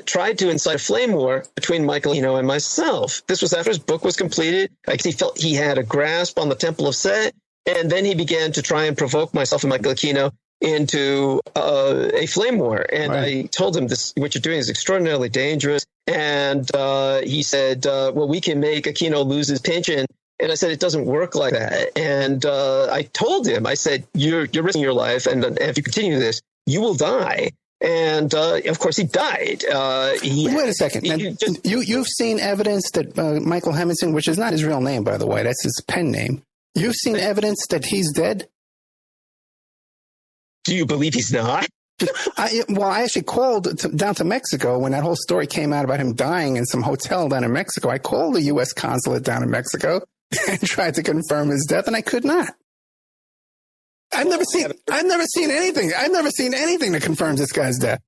tried to incite a flame war between Michael Aquino and myself. This was after his book was completed. He felt he had a grasp on the Temple of Set, and then he began to try and provoke myself and Michael Aquino into a flame war. And I told him, this, what you're doing is extraordinarily dangerous. And he said, well, we can make Aquino lose his pension. And I said, it doesn't work like that. And I told him, I said, you're risking your life. And if you continue this, you will die. And of course, he died. Wait a second. You've seen evidence that Michael Hemmingson, which is not his real name, by the way, that's his pen name. You've seen evidence that he's dead? Do you believe he's not? I actually called down to Mexico when that whole story came out about him dying in some hotel down in Mexico. I called the U.S. consulate down in Mexico and tried to confirm his death, and I could not. I've never seen anything. I've never seen anything that confirms this guy's death.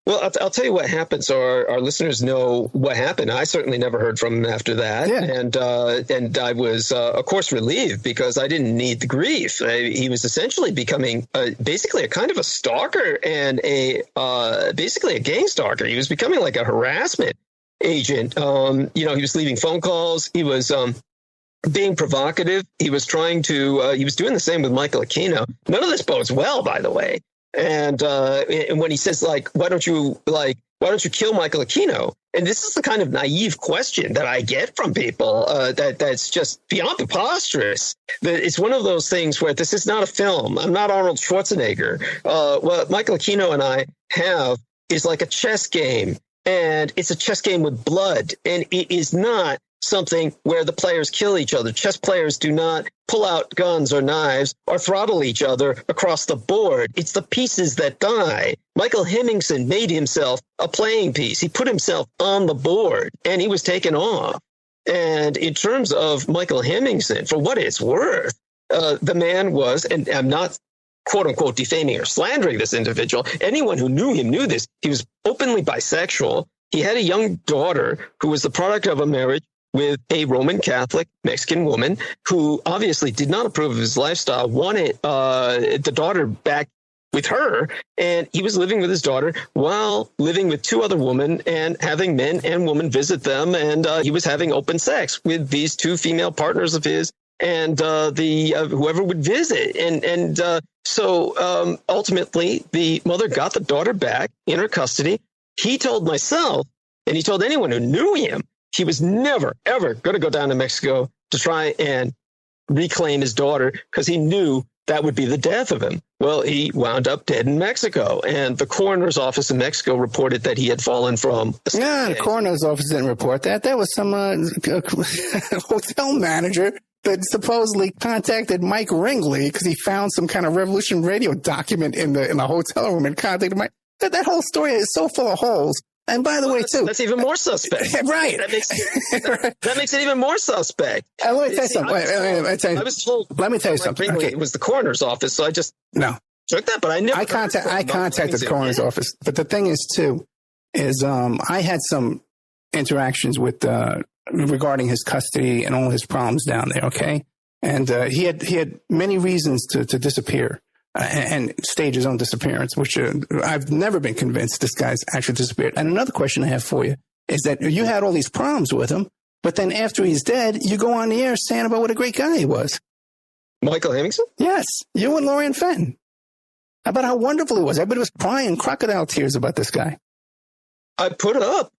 Well, I'll tell you what happened, so our listeners know what happened. I certainly never heard from him after that, and I was, of course, relieved because I didn't need the grief. He was essentially becoming basically a kind of a stalker and basically a gang stalker. He was becoming like a harassment agent. He was leaving phone calls. He was being provocative. He was trying to. He was doing the same with Michael Aquino. None of this bodes well, by the way. And when he says, like, why don't you kill Michael Aquino? And this is the kind of naive question that I get from people that's just beyond preposterous. That it's one of those things where this is not a film. I'm not Arnold Schwarzenegger. What Michael Aquino and I have is like a chess game, and it's a chess game with blood, and it is not something where the players kill each other. Chess players do not pull out guns or knives or throttle each other across the board. It's the pieces that die. Michael Hemmingson made himself a playing piece. He put himself on the board, and he was taken off. And in terms of Michael Hemmingson, for what it's worth, the man was, and I'm not quote unquote defaming or slandering this individual. Anyone who knew him knew this. He was openly bisexual. He had a young daughter who was the product of a marriage with a Roman Catholic Mexican woman who obviously did not approve of his lifestyle, wanted the daughter back with her, and he was living with his daughter while living with two other women and having men and women visit them, and he was having open sex with these two female partners of his and whoever would visit. So ultimately, the mother got the daughter back in her custody. He told myself, and he told anyone who knew him, he was never, ever going to go down to Mexico to try and reclaim his daughter because he knew that would be the death of him. Well, he wound up dead in Mexico, and the coroner's office in Mexico reported that he had fallen from a the coroner's office didn't report that. That was some hotel manager that supposedly contacted Mike Ringley because he found some kind of Revolution Radio document in the hotel room and contacted Mike. That whole story is so full of holes. And by the way, too, that's even more suspect. Right. That makes it even more suspect. Let me tell you something. I was told. Let me tell you something. Okay. It was the coroner's office, so I just took that. But I never. I contacted the coroner's office. But the thing is, too, is I had some interactions with regarding his custody and all his problems down there. Okay, and he had many reasons to disappear. And stage his own disappearance, which I've never been convinced this guy's actually disappeared. And another question I have for you is that you had all these problems with him, but then after he's dead, you go on the air saying about what a great guy he was. Michael Hemmingson? Yes, you and Lorian Fenton. About how wonderful he was. Everybody was crying crocodile tears about this guy. I put up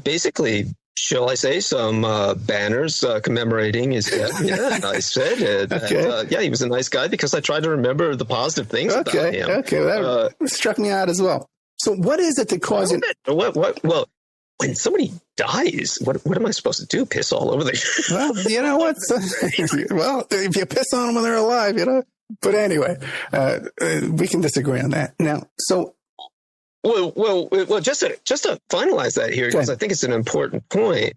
basically, shall I say, some banners commemorating his death. Yeah, I said that, he was a nice guy because I tried to remember the positive things about him. Okay, that struck me out as well. So what is it that caused it? Well, when somebody dies, what am I supposed to do? Piss all over the... Well, you know what? Well, if you piss on them when they're alive, you know. But anyway, we can disagree on that. Now, so... Well, just to finalize that here, because I think it's an important point,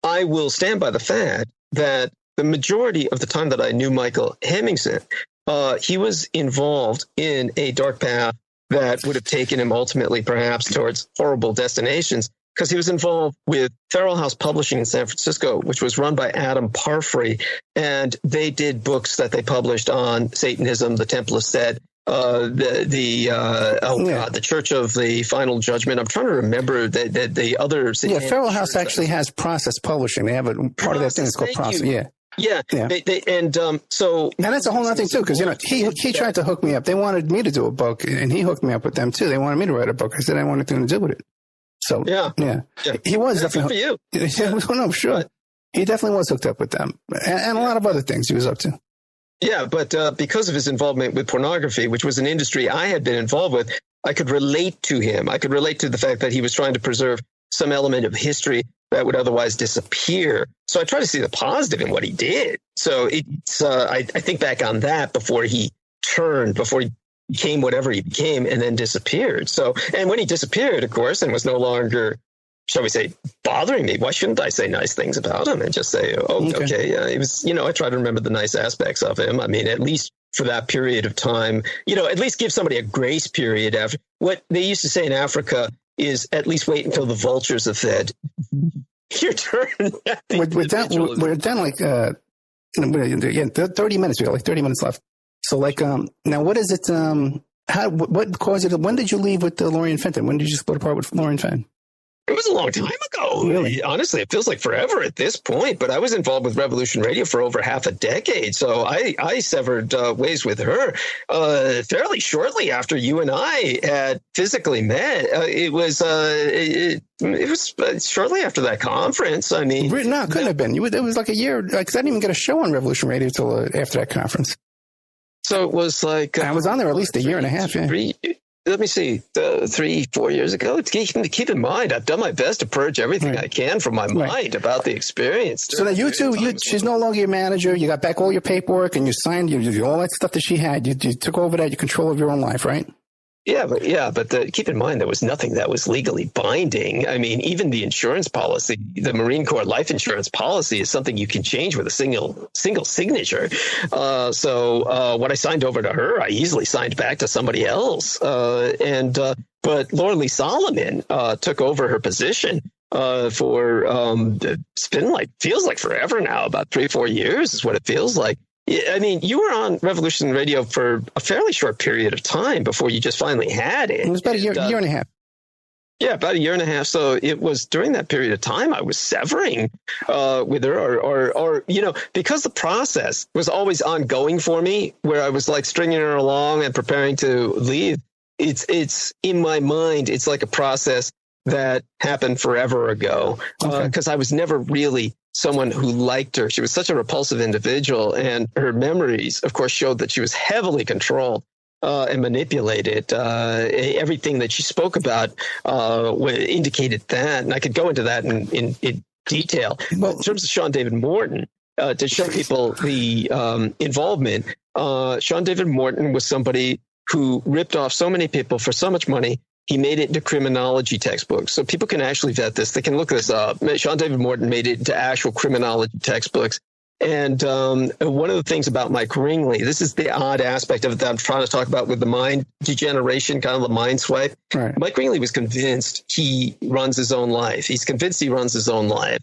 I will stand by the fact that the majority of the time that I knew Michael Hemmingson, he was involved in a dark path that would have taken him ultimately perhaps towards horrible destinations, because he was involved with Feral House Publishing in San Francisco, which was run by Adam Parfrey, and they did books that they published on Satanism, the Temple of Set, the Church of the Final Judgment. I'm trying to remember the other. Feral House actually has Process Publishing. They have a part of that thing. It's called Process. Yeah. So now that's a whole other thing too, because he tried to hook me up. They wanted me to do a book, and he hooked me up with them too. They wanted me to write a book. I said I wanted nothing to do with it. So he was definitely for you. No, sure. He definitely was hooked up with them, and a lot of other things he was up to. Yeah, but because of his involvement with pornography, which was an industry I had been involved with, I could relate to him. I could relate to the fact that he was trying to preserve some element of history that would otherwise disappear. So I try to see the positive in what he did. So I think back on that before he became whatever he became and then disappeared. So, and when he disappeared, of course, and was no longer, shall we say, bothering me, why shouldn't I say nice things about him and just say, he was, I try to remember the nice aspects of him. I mean, at least for that period of time, at least give somebody a grace period after. What they used to say in Africa is at least wait until the vultures have fed. Your turn. We're done like 30 minutes. We got like 30 minutes left. So now what is it? What caused it? When did you leave with Lorian Fenton? When did you split apart with Lorian Fenton? It was a long time ago. Really? Honestly, it feels like forever at this point, but I was involved with Revolution Radio for over half a decade. So I severed ways with her fairly shortly after you and I had physically met. It was shortly after that conference. I mean, no, it couldn't have been. It was like a year, because I didn't even get a show on Revolution Radio until after that conference. So it was like I was on there at least a year and a half. Let me see, 3-4 years ago. Keep in mind, I've done my best to purge everything I can from my mind about the experience. So now she's no longer your manager. You got back all your paperwork and you signed all that stuff that she had. You took over that, your control of your own life, right? Yeah, but keep in mind, there was nothing that was legally binding. I mean, even the insurance policy, the Marine Corps life insurance policy, is something you can change with a single signature. So what I signed over to her, I easily signed back to somebody else. But Laura Lee Solomon took over her position for it's been feels like forever now, about 3-4 years is what it feels like. I mean, you were on Revolution Radio for a fairly short period of time before you just finally had it. It was about a year and a half. Yeah, about a year and a half. So it was during that period of time I was severing with her or because the process was always ongoing for me, where I was like stringing her along and preparing to leave. It's in my mind, it's like a process that happened forever ago, because I was never really someone who liked her. She was such a repulsive individual, and her memories, of course, showed that she was heavily controlled and manipulated. Everything that she spoke about indicated that, and I could go into that in detail. Well, in terms of Sean David Morton, to show people the involvement, Sean David Morton was somebody who ripped off so many people for so much money. He made it into criminology textbooks. So people can actually vet this. They can look this up. Sean David Morton made it into actual criminology textbooks. And one of the things about Mike Ringley, this is the odd aspect of it that I'm trying to talk about with the mind degeneration, kind of the mind swipe. Right. Mike Ringley was convinced he runs his own life. He's convinced he runs his own life.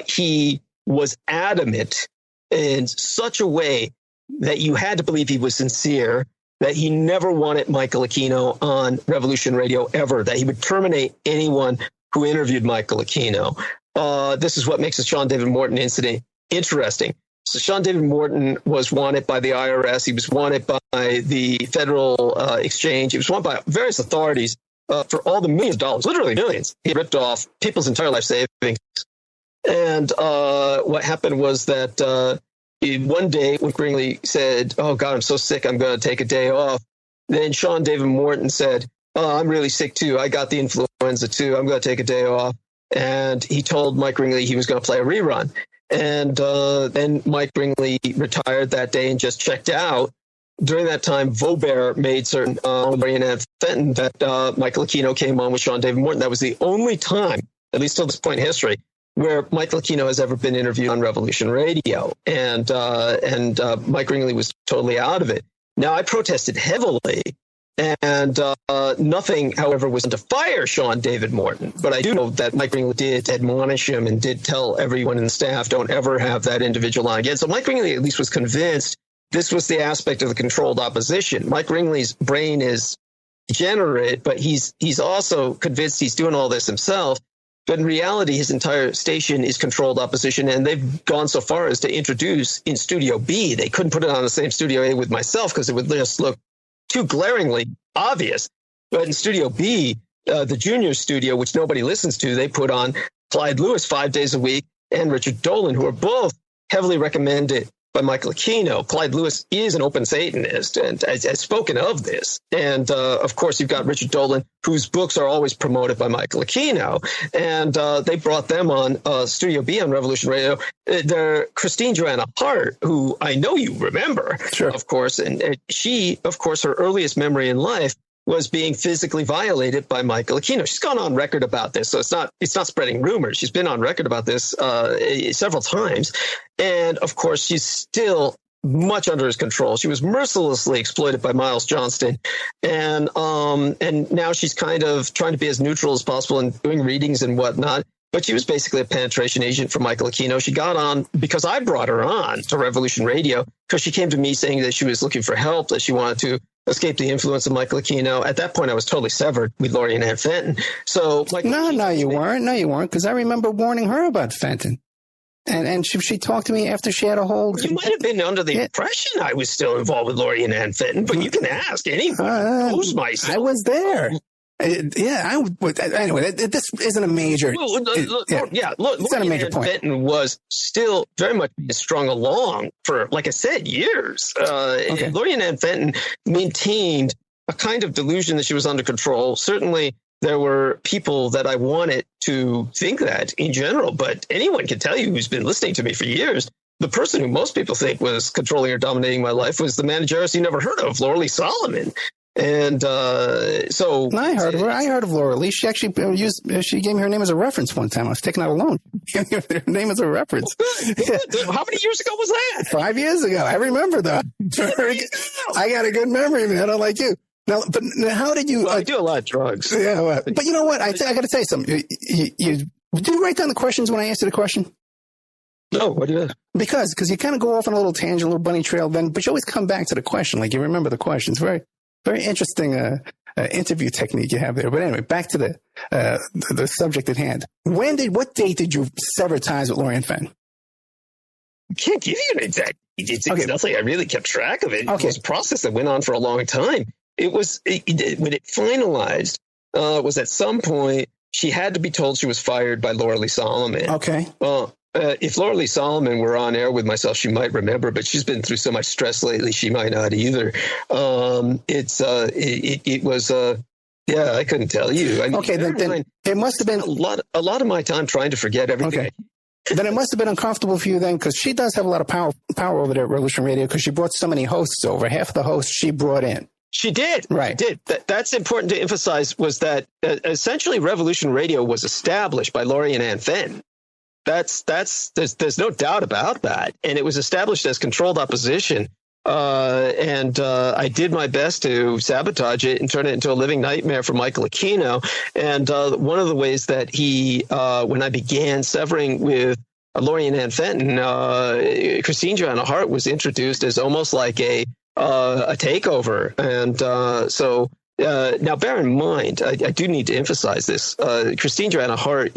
He was adamant in such a way that you had to believe he was sincere, that he never wanted Michael Aquino on Revolution Radio ever, that he would terminate anyone who interviewed Michael Aquino. This is what makes the Sean David Morton incident interesting. So Sean David Morton was wanted by the IRS. He was wanted by the Federal Exchange. He was wanted by various authorities for all the millions of dollars, literally millions. He ripped off people's entire life savings. And what happened was that one day when Ringley said, "Oh, God, I'm so sick, I'm going to take a day off," then Sean David Morton said, "Oh, I'm really sick too. I got the influenza too. I'm going to take a day off." And he told Mike Ringley he was going to play a rerun. And then Mike Ringley retired that day and just checked out. During that time, Vauber made certain Lorraine Ann Fenton that Michael Aquino came on with Sean David Morton. That was the only time, at least till this point in history, where Michael Aquino has ever been interviewed on Revolution Radio. And Mike Ringley was totally out of it. Now, I protested heavily, and nothing, however, was to fire Sean David Morton. But I do know that Mike Ringley did admonish him and did tell everyone in the staff, don't ever have that individual on again. So Mike Ringley at least was convinced this was the aspect of the controlled opposition. Mike Ringley's brain is degenerate, but he's also convinced he's doing all this himself. But in reality, his entire station is controlled opposition, and they've gone so far as to introduce in Studio B. They couldn't put it on the same Studio A with myself because it would just look too glaringly obvious. But in Studio B, the junior studio, which nobody listens to, they put on Clyde Lewis 5 days a week and Richard Dolan, who are both heavily recommended by Michael Aquino. Clyde Lewis is an open Satanist and has spoken of this. And, of course, you've got Richard Dolan, whose books are always promoted by Michael Aquino. And they brought them on Studio B on Revolution Radio. They're Christine Joanna Hart, who I know you remember, of course. And she, of course, her earliest memory in life was being physically violated by Michael Aquino. She's gone on record about this, so it's not spreading rumors. She's been on record about this several times, and of course, she's still much under his control. She was mercilessly exploited by Miles Johnston, and now she's kind of trying to be as neutral as possible and doing readings and whatnot. But she was basically a penetration agent for Michael Aquino. She got on because I brought her on to Revolution Radio because she came to me saying that she was looking for help, that she wanted to escape the influence of Michael Aquino. At that point, I was totally severed with Lorraine Ann Fenton. So, No, you weren't, because I remember warning her about Fenton. And she talked to me after she had a whole... You might have been under the impression I was still involved with Lorraine Ann Fenton, but you can ask anyone who knows myself. I was there. Anyway, this isn't a major... It's not a major point. Fenton was still very much strung along for, like I said, years. Lorraine Ann Fenton maintained a kind of delusion that she was under control. Certainly, there were people that I wanted to think that in general, but anyone can tell you who's been listening to me for years. The person who most people think was controlling or dominating my life was the manageress you never heard of, Laura Lee Solomon. And so I heard of her. I heard of Laura Lee. She actually she gave me her name as a reference one time. I was taking out a loan. She gave me her name as a reference. How many years ago was that? 5 years ago. I remember that. I got a good memory, man. I like you. Now, but how did you? Well, I do a lot of drugs. Yeah, well, but you know what? I got to tell you something. Did you write down the questions when I asked you the question? No, what do you ask? Because you kind of go off on a little tangent, a little bunny trail, then, but you always come back to the question, like you remember the questions. Very, very interesting interview technique you have there. But anyway, back to the subject at hand. What date did you sever ties with Lorraine Fenton? I can't give you an exact. It's nothing. I really kept track of it. It was a process that went on for a long time. It was when it finalized. Was at some point she had to be told she was fired by Laura Lee Solomon. Okay. Well, if Laura Lee Solomon were on air with myself, she might remember, but she's been through so much stress lately, she might not either. It was yeah, I couldn't tell you. I mean, Okay, then it must have been a lot of my time trying to forget everything. Okay. Then it must have been uncomfortable for you then, because she does have a lot of power over there at Revolution Radio, because she brought so many hosts over. Half the hosts she brought in. She did. Right. She did. That's important to emphasize, was that essentially Revolution Radio was established by Laurie and Ann Fenton. There's no doubt about that. And it was established as controlled opposition. And I did my best to sabotage it and turn it into a living nightmare for Michael Aquino. And one of the ways that he, when I began severing with Laurie and Ann Fenton, Christine Joanna Hart was introduced as almost like a takeover. And so now bear in mind, I do need to emphasize this. Christine Joanna Hart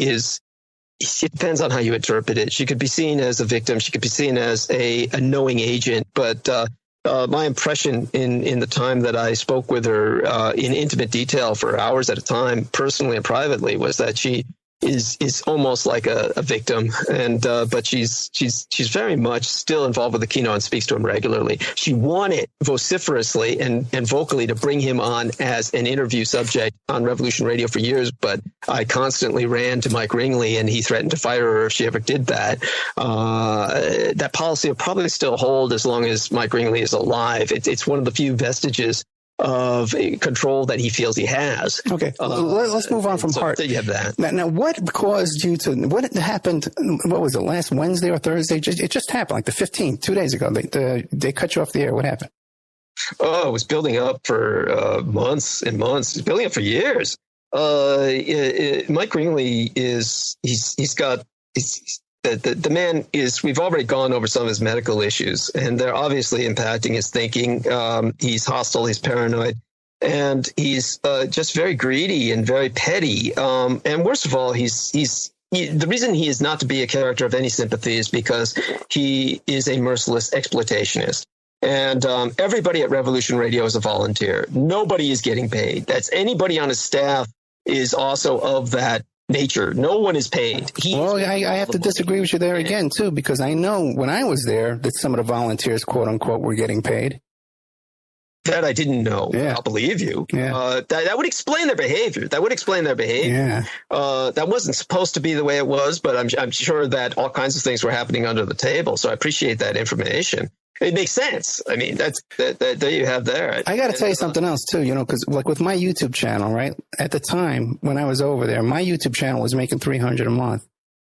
it depends on how you interpret it. She could be seen as a victim. She could be seen as a knowing agent. But my impression in the time that I spoke with her in intimate detail for hours at a time, personally and privately, was that she is almost like a victim, and but she's very much still involved with Aquino and speaks to him regularly. She wanted vociferously and vocally to bring him on as an interview subject on Revolution Radio for years, but I constantly ran to Mike Ringley, and he threatened to fire her if she ever did that. That policy will probably still hold as long as Mike Ringley is alive. It's one of the few vestiges of control that he feels he has. Okay, let's move on from Hart. You have that. Now, what caused you to? What happened? What was it? Last Wednesday or Thursday? It just happened, like the 15th, 2 days ago. They cut you off the air. What happened? Oh, it was building up for months and months. It's building up for years. Mike Ringley the man is, we've already gone over some of his medical issues, and they're obviously impacting his thinking. He's hostile, he's paranoid, and he's just very greedy and very petty. And worst of all, the reason he is not to be a character of any sympathy is because he is a merciless exploitationist. And everybody at Revolution Radio is a volunteer. Nobody is getting paid. That's anybody on his staff is also of that nature. No one is paid. I have to disagree with you there again, too, because I know when I was there that some of the volunteers, quote unquote, were getting paid. That I didn't know. Yeah. I'll believe you. Yeah. That would explain their behavior. Yeah. That wasn't supposed to be the way it was, but I'm sure that all kinds of things were happening under the table. So I appreciate that information. It makes sense. I mean, that you have there. I got to tell you something else too, because like with my YouTube channel, right? At the time when I was over there, my YouTube channel was making $300 a month,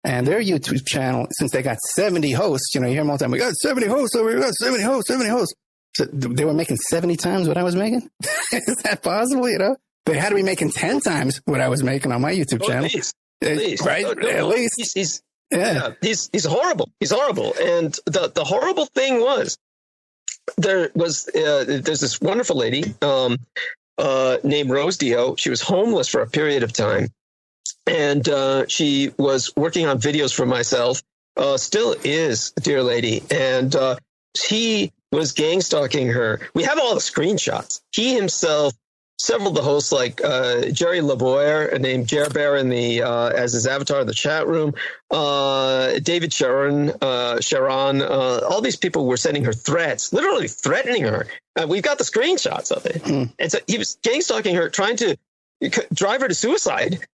and their YouTube channel, since they got 70 hosts, you hear them all the time. We got 70 hosts over here. We got 70 hosts. So they were making 70 times what I was making. Is that possible? They had to be making 10 times what I was making on my YouTube channel. At least. Right? At least. Yeah, he's horrible. He's horrible. And the horrible thing was there's this wonderful lady named Rose Dio. She was homeless for a period of time, and she was working on videos for myself. Still is, dear lady, and he was gang stalking her. We have all the screenshots. He himself. Several of the hosts, like Jerry LeBoyer, named Jer Bear as his avatar in the chat room, David Sharon, all these people were sending her threats, literally threatening her. We've got the screenshots of it. And so he was gang stalking her, trying to drive her to suicide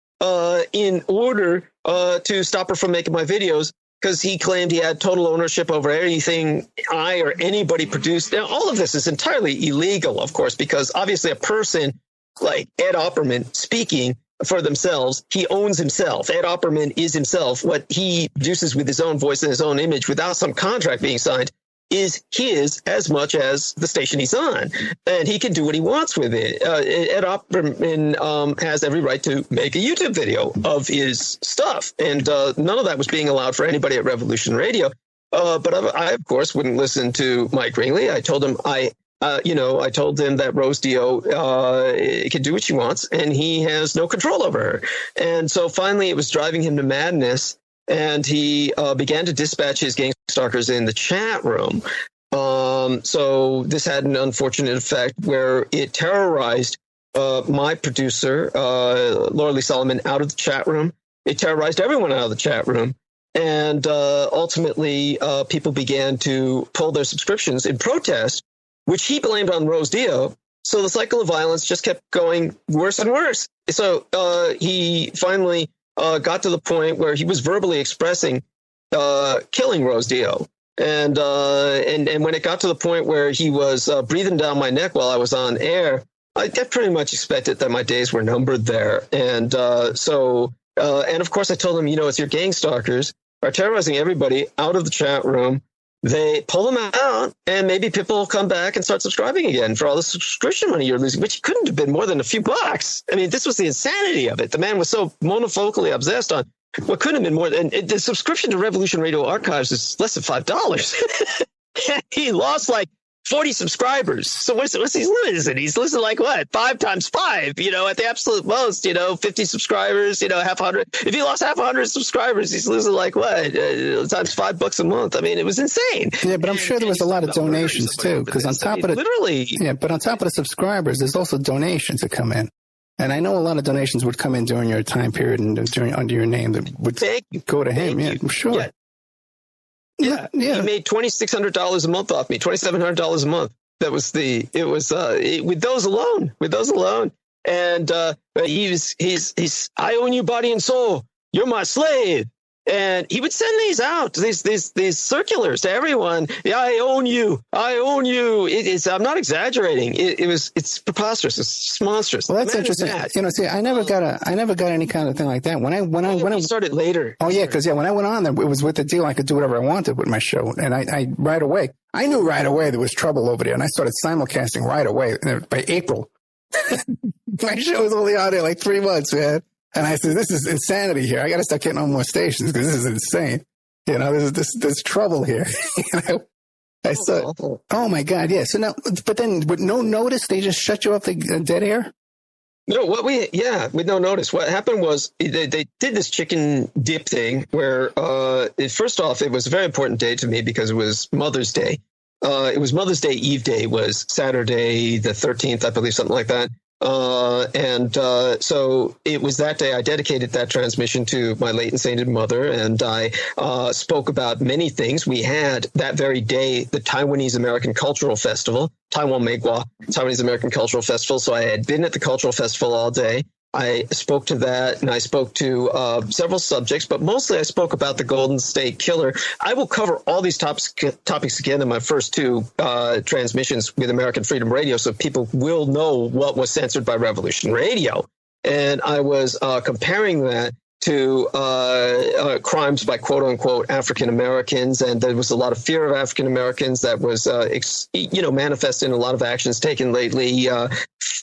in order to stop her from making my videos, because he claimed he had total ownership over anything I or anybody produced. Now, all of this is entirely illegal, of course, because obviously a person like Ed Opperman speaking for themselves, he owns himself. Ed Opperman is himself. What he produces with his own voice and his own image without some contract being signed is his as much as the station he's on. And he can do what he wants with it. Ed Opperman has every right to make a YouTube video of his stuff. And none of that was being allowed for anybody at Revolution Radio. But I, of course, wouldn't listen to Mike Ringley. I told him I told him that Rose Dio can do what she wants, and he has no control over her. And so finally it was driving him to madness. And he began to dispatch his gang stalkers in the chat room. So this had an unfortunate effect where it terrorized my producer, Laura Lee Solomon, out of the chat room. It terrorized everyone out of the chat room. And ultimately, people began to pull their subscriptions in protest, which he blamed on Rose Dio. So the cycle of violence just kept going worse and worse. So he finally got to the point where he was verbally expressing killing Rose Dio. And when it got to the point where he was breathing down my neck while I was on air, I pretty much expected that my days were numbered there. And and of course I told him, it's your gang stalkers are terrorizing everybody out of the chat room. They pull them out, and maybe people will come back and start subscribing again for all the subscription money you're losing, which couldn't have been more than a few bucks. I mean, this was the insanity of it. The man was so monofocally obsessed on what couldn't have been more. And the subscription to Revolution Radio Archives is less than $5. He lost like 40 subscribers. So what's his limit? Is it? He's losing like what? 5 times 5, at the absolute most, 50 subscribers, half 100. If he lost half 100 subscribers, he's losing like what? Times $5 a month. I mean, it was insane. Yeah, but I'm sure there was a lot of donations too, because on top of the subscribers, there's also donations that come in. And I know a lot of donations would come in during your time period and under your name that would go to him. Yeah, I'm sure. Yeah. He made $2,600 a month off me, $2,700 a month. That was with those alone. And he's I own you body and soul. You're my slave. And he would send these out, these circulars to everyone. Yeah, I own you. I'm not exaggerating. It's preposterous. It's monstrous. Well, that's interesting. I never got any kind of thing like that. When I started later. Oh yeah, because when I went on there, it was with the deal I could do whatever I wanted with my show, and I right away I knew right away there was trouble over there, and I started simulcasting right away. And by April, my show was only on there like 3 months, man. And I said, this is insanity here. I got to start getting on more stations because this is insane. There's trouble here. I said, oh my God, yeah. So now, but then with no notice, they just shut you off the dead air? No, with no notice. What happened was they did this chicken dip thing where, first off, it was a very important day to me because it was Mother's Day. It was Mother's Day Eve day was Saturday the 13th, I believe, something like that. So it was that day I dedicated that transmission to my late and sainted mother, and I spoke about many things. We had that very day the Taiwanese American Cultural Festival, Taiwan Meigwa, Taiwanese American Cultural Festival. So I had been at the cultural festival all day. I spoke to that, and I spoke to several subjects, but mostly I spoke about the Golden State Killer. I will cover all these topics again in my first 2 transmissions with American Freedom Radio, so people will know what was censored by Revolution Radio. And I was comparing that to crimes by quote unquote African Americans, and there was a lot of fear of African Americans that was manifested in a lot of actions taken lately.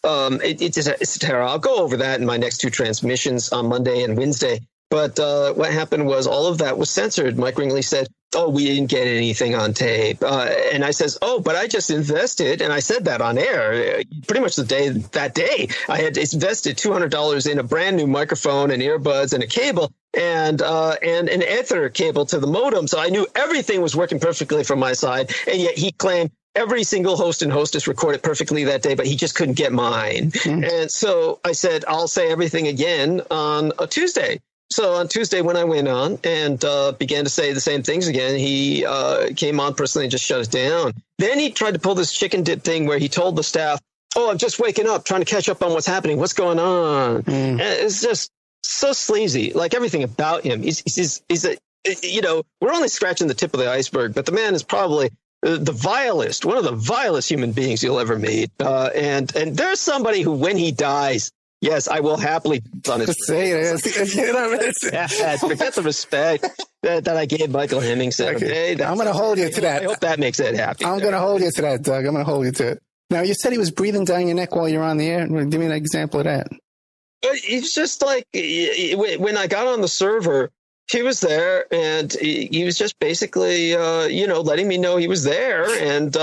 It's a terror. I'll go over that in my next 2 transmissions on Monday and Wednesday. But what happened was all of that was censored. Mike Ringley said, oh, we didn't get anything on tape. And I says, oh, but I just invested. And I said that on air pretty much that day. I had invested $200 in a brand new microphone and earbuds and a cable and an Ether cable to the modem. So I knew everything was working perfectly from my side. And yet he claimed every single host and hostess recorded perfectly that day, but he just couldn't get mine. Mm-hmm. And so I said, I'll say everything again on a Tuesday. So on Tuesday, when I went on and began to say the same things again, he came on personally and just shut it down. Then he tried to pull this chicken dip thing where he told the staff, oh, I'm just waking up, trying to catch up on what's happening. What's going on? And it's just so sleazy, like everything about him. He's we're only scratching the tip of the iceberg, but the man is probably one of the vilest human beings you'll ever meet. And there's somebody who, when he dies, yes, I will happily on his say it. Forget the respect that I gave Michael Hemmingsen. Okay, I'm going to hold you to that. I hope that makes it happy. I'm going to hold you to that, Doug. I'm going to hold you to it. Now, you said he was breathing down your neck while you're on the air. Give me an example of that. It's just like when I got on the server, he was there, and he was just basically, letting me know he was there, and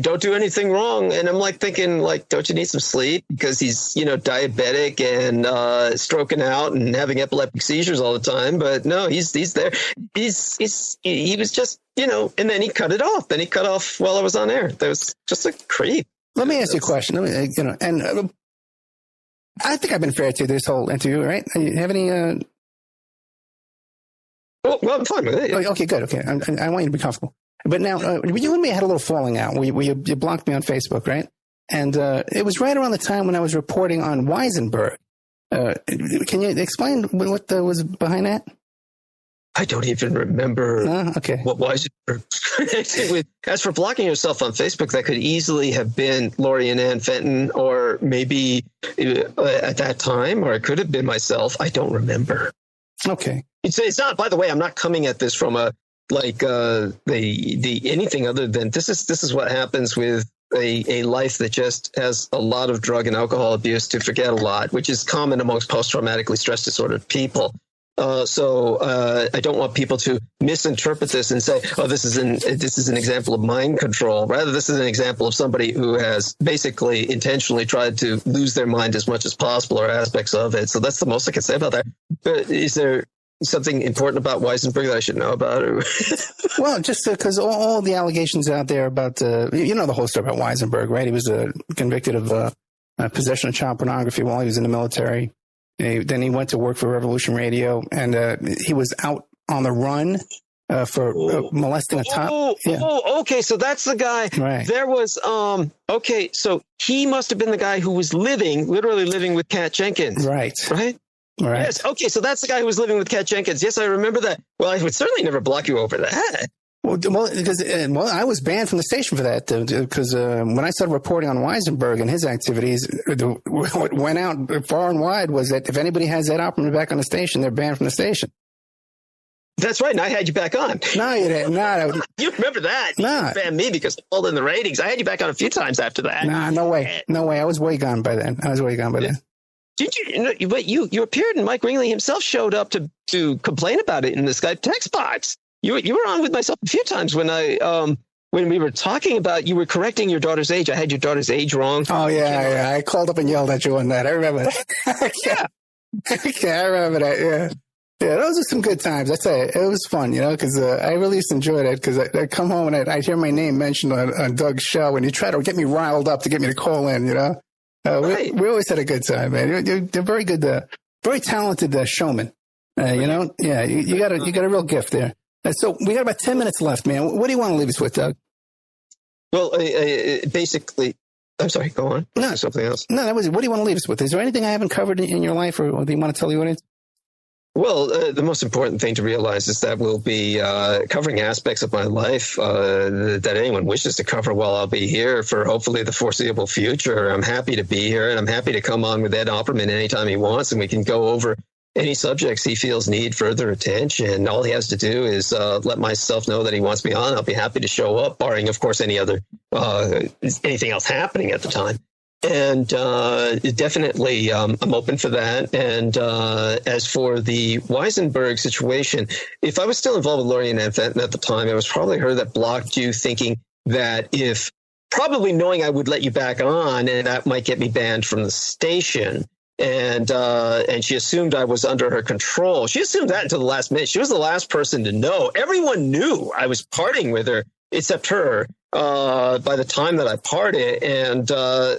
don't do anything wrong. And I'm like thinking, like, don't you need some sleep? Because he's, diabetic and stroking out and having epileptic seizures all the time. But no, he's there. He was just, and then he cut it off. Then he cut off while I was on air. That was just a creep. Let me ask you a question. I think I've been fair to this whole interview, right? You have any? Well, I'm fine with it. Yeah. Okay, good. Okay, I want you to be comfortable. But now, you and me had a little falling out. You blocked me on Facebook, right? And it was right around the time when I was reporting on Weisenberg. Can you explain what was behind that? I don't even remember what Weisenberg. As for blocking yourself on Facebook, that could easily have been Lori and Ann Fenton, or maybe at that time, or it could have been myself. I don't remember. Okay. It's not. By the way, I'm not coming at this from the anything other than this is what happens with a life that just has a lot of drug and alcohol abuse to forget a lot, which is common amongst post-traumatically stress disordered people. So I don't want people to misinterpret this and say, "Oh, this is an example of mind control." Rather, this is an example of somebody who has basically intentionally tried to lose their mind as much as possible, or aspects of it. So that's the most I can say about that. But is there something important about Weisenberg that I should know about? Well, just because all the allegations out there about, the whole story about Weisenberg, right? He was convicted of possession of child pornography while he was in the military. Then he went to work for Revolution Radio, and he was out on the run for molesting a top. Okay, so that's the guy. Right. There was okay, so he must have been the guy who was literally living with Kat Jenkins. Right. Right? Right. Yes. Okay, so that's the guy who was living with Kat Jenkins. Yes, I remember that. Well, I would certainly never block you over that. Well, because I was banned from the station for that, because when I started reporting on Weisenberg and his activities, what went out far and wide was that if anybody has Ed Opperman back on the station, they're banned from the station. That's right, and I had you back on. No, you didn't. No, you remember that? No. You banned me because I pulled in the ratings. I had you back on a few times after that. Nah, no way. I was way gone by then. Did you? But you appeared, and Mike Ringley himself showed up to complain about it in the Skype text box. You were on with myself a few times when when we were talking about, you were correcting your daughter's age. I had your daughter's age wrong. Oh yeah. I called up and yelled at you on that. I remember that. Yeah. I remember that. Yeah. Yeah, those are some good times. I tell you, it was fun, because I really used to enjoy that, because I come home and I'd hear my name mentioned on Doug's show, and you try to get me riled up to get me to call in, Right. We always had a good time, man. You're very good, very talented showman. You got a real gift there. So we got about 10 minutes left, man. What do you want to leave us with, Doug? Well, basically, I'm sorry, go on. No, something else. No, that was it. What do you want to leave us with? Is there anything I haven't covered in your life, or do you want to tell the audience? Well, the most important thing to realize is that we'll be covering aspects of my life that anyone wishes to cover while I'll be here for hopefully the foreseeable future. I'm happy to be here, and I'm happy to come on with Ed Opperman anytime he wants, and we can go over any subjects he feels need further attention. All he has to do is let myself know that he wants me on. I'll be happy to show up, barring, of course, anything else happening at the time. And definitely, I'm open for that. And as for the Weisenberg situation, if I was still involved with Lori and Ann Fenton at the time, it was probably her that blocked you, thinking that probably knowing I would let you back on, and that might get me banned from the station. And she assumed I was under her control. She assumed that until the last minute. She was the last person to know. Everyone knew I was partying with her, except her, by the time that I parted. And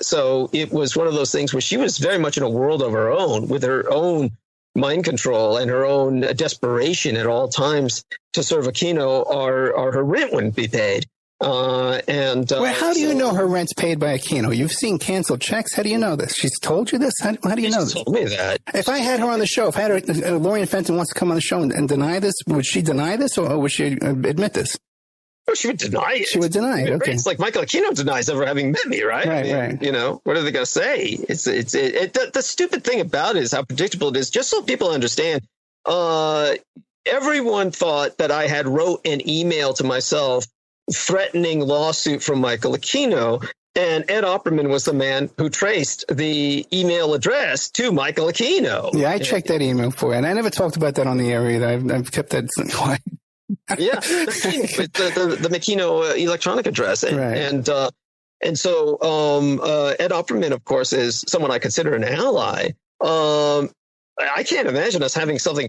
so it was one of those things where she was very much in a world of her own, with her own mind control and her own desperation at all times to serve Aquino, or her rent wouldn't be paid. How do you know her rent's paid by Aquino? You've seen canceled checks. How do you know this? She's told you this? How do you know this? She told me that. If I had her on the show, if I had her, Lori and Fenton wants to come on the show and deny this, would she deny this, or would she admit this? Oh, she would deny it. She would deny it. Okay. It's like Michael Aquino denies ever having met me, right? Right. You know, what are they going to say? The stupid thing about it is how predictable it is. Just so people understand, everyone thought that I had wrote an email to myself threatening lawsuit from Michael Aquino, and Ed Opperman was the man who traced the email address to Michael Aquino. Yeah, I checked that email for you, and I never talked about that on the air either. I've kept that quiet. Yeah, the McKeno electronic address, and so Ed Opperman, of course, is someone I consider an ally. I can't imagine us having some kind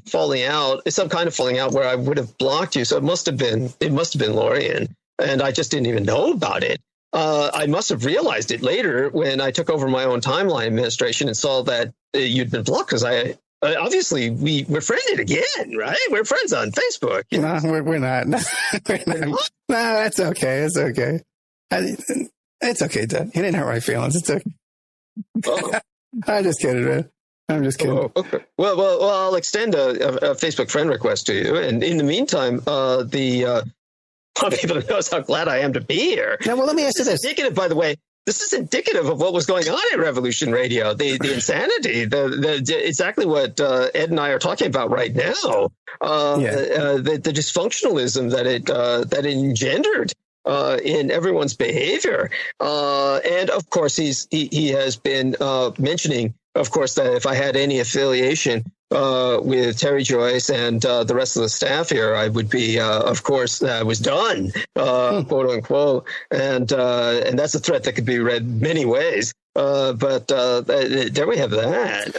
of falling out where I would have blocked you. So it must have been Lori, and I just didn't even know about it. I must have realized it later when I took over my own timeline administration and saw that you'd been blocked because obviously we're friended again, right? We're friends on Facebook. No, we're not. No, no, that's okay. It's okay. It's okay, Doug. You didn't hurt my feelings. It's okay. Oh. I'm just kidding, man. I'm just kidding. Oh, okay. Well, I'll extend a Facebook friend request to you. And in the meantime, want people to know how glad I am to be here. Now, well, let me ask you this. Indicative, by the way, this is indicative of what was going on at Revolution Radio, the insanity, the exactly what Ed and I are talking about right now, the dysfunctionalism that it engendered in everyone's behavior. And of course, he has been mentioning, of course, that if I had any affiliation with Terry Joyce and the rest of the staff here, I would be, of course, I was done, quote unquote. And that's a threat that could be read many ways. But there we have that.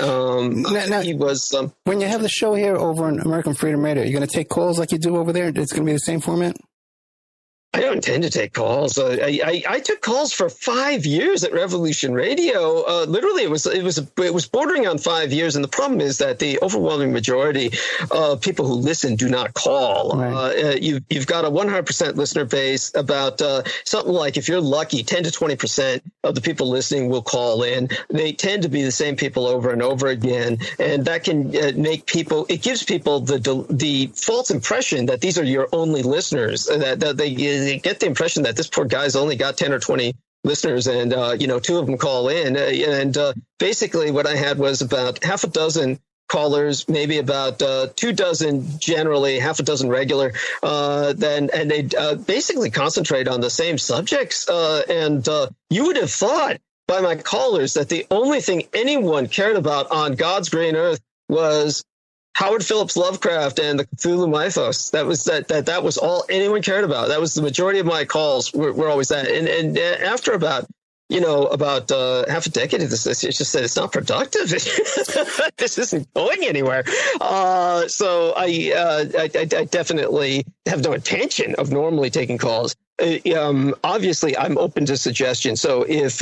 Now, he was. When you have the show here over on American Freedom Radio, you're going to take calls like you do over there? It's going to be the same format? I don't intend to take calls. I took calls for 5 years at Revolution Radio. Literally, it was bordering on 5 years, and the problem is that the overwhelming majority of people who listen do not call. Right. You've got a 100% listener base. About something like, if you're lucky, 10 to 20% of the people listening will call in. They tend to be the same people over and over again, and that can make people. It gives people the false impression that these are your only listeners. That they get the impression that this poor guy's only got 10 or 20 listeners, and two of them call in, and basically what I had was about half a dozen callers, maybe about 2 dozen generally, half a dozen regular, and they basically concentrate on the same subjects, and you would have thought by my callers that the only thing anyone cared about on God's green earth was Howard Phillips Lovecraft and the Cthulhu mythos. That was all anyone cared about. That was the majority of my calls were always that. And after about half a decade of this, it just said it's not productive. This isn't going anywhere. So I definitely have no intention of normally taking calls. Obviously, I'm open to suggestions. So if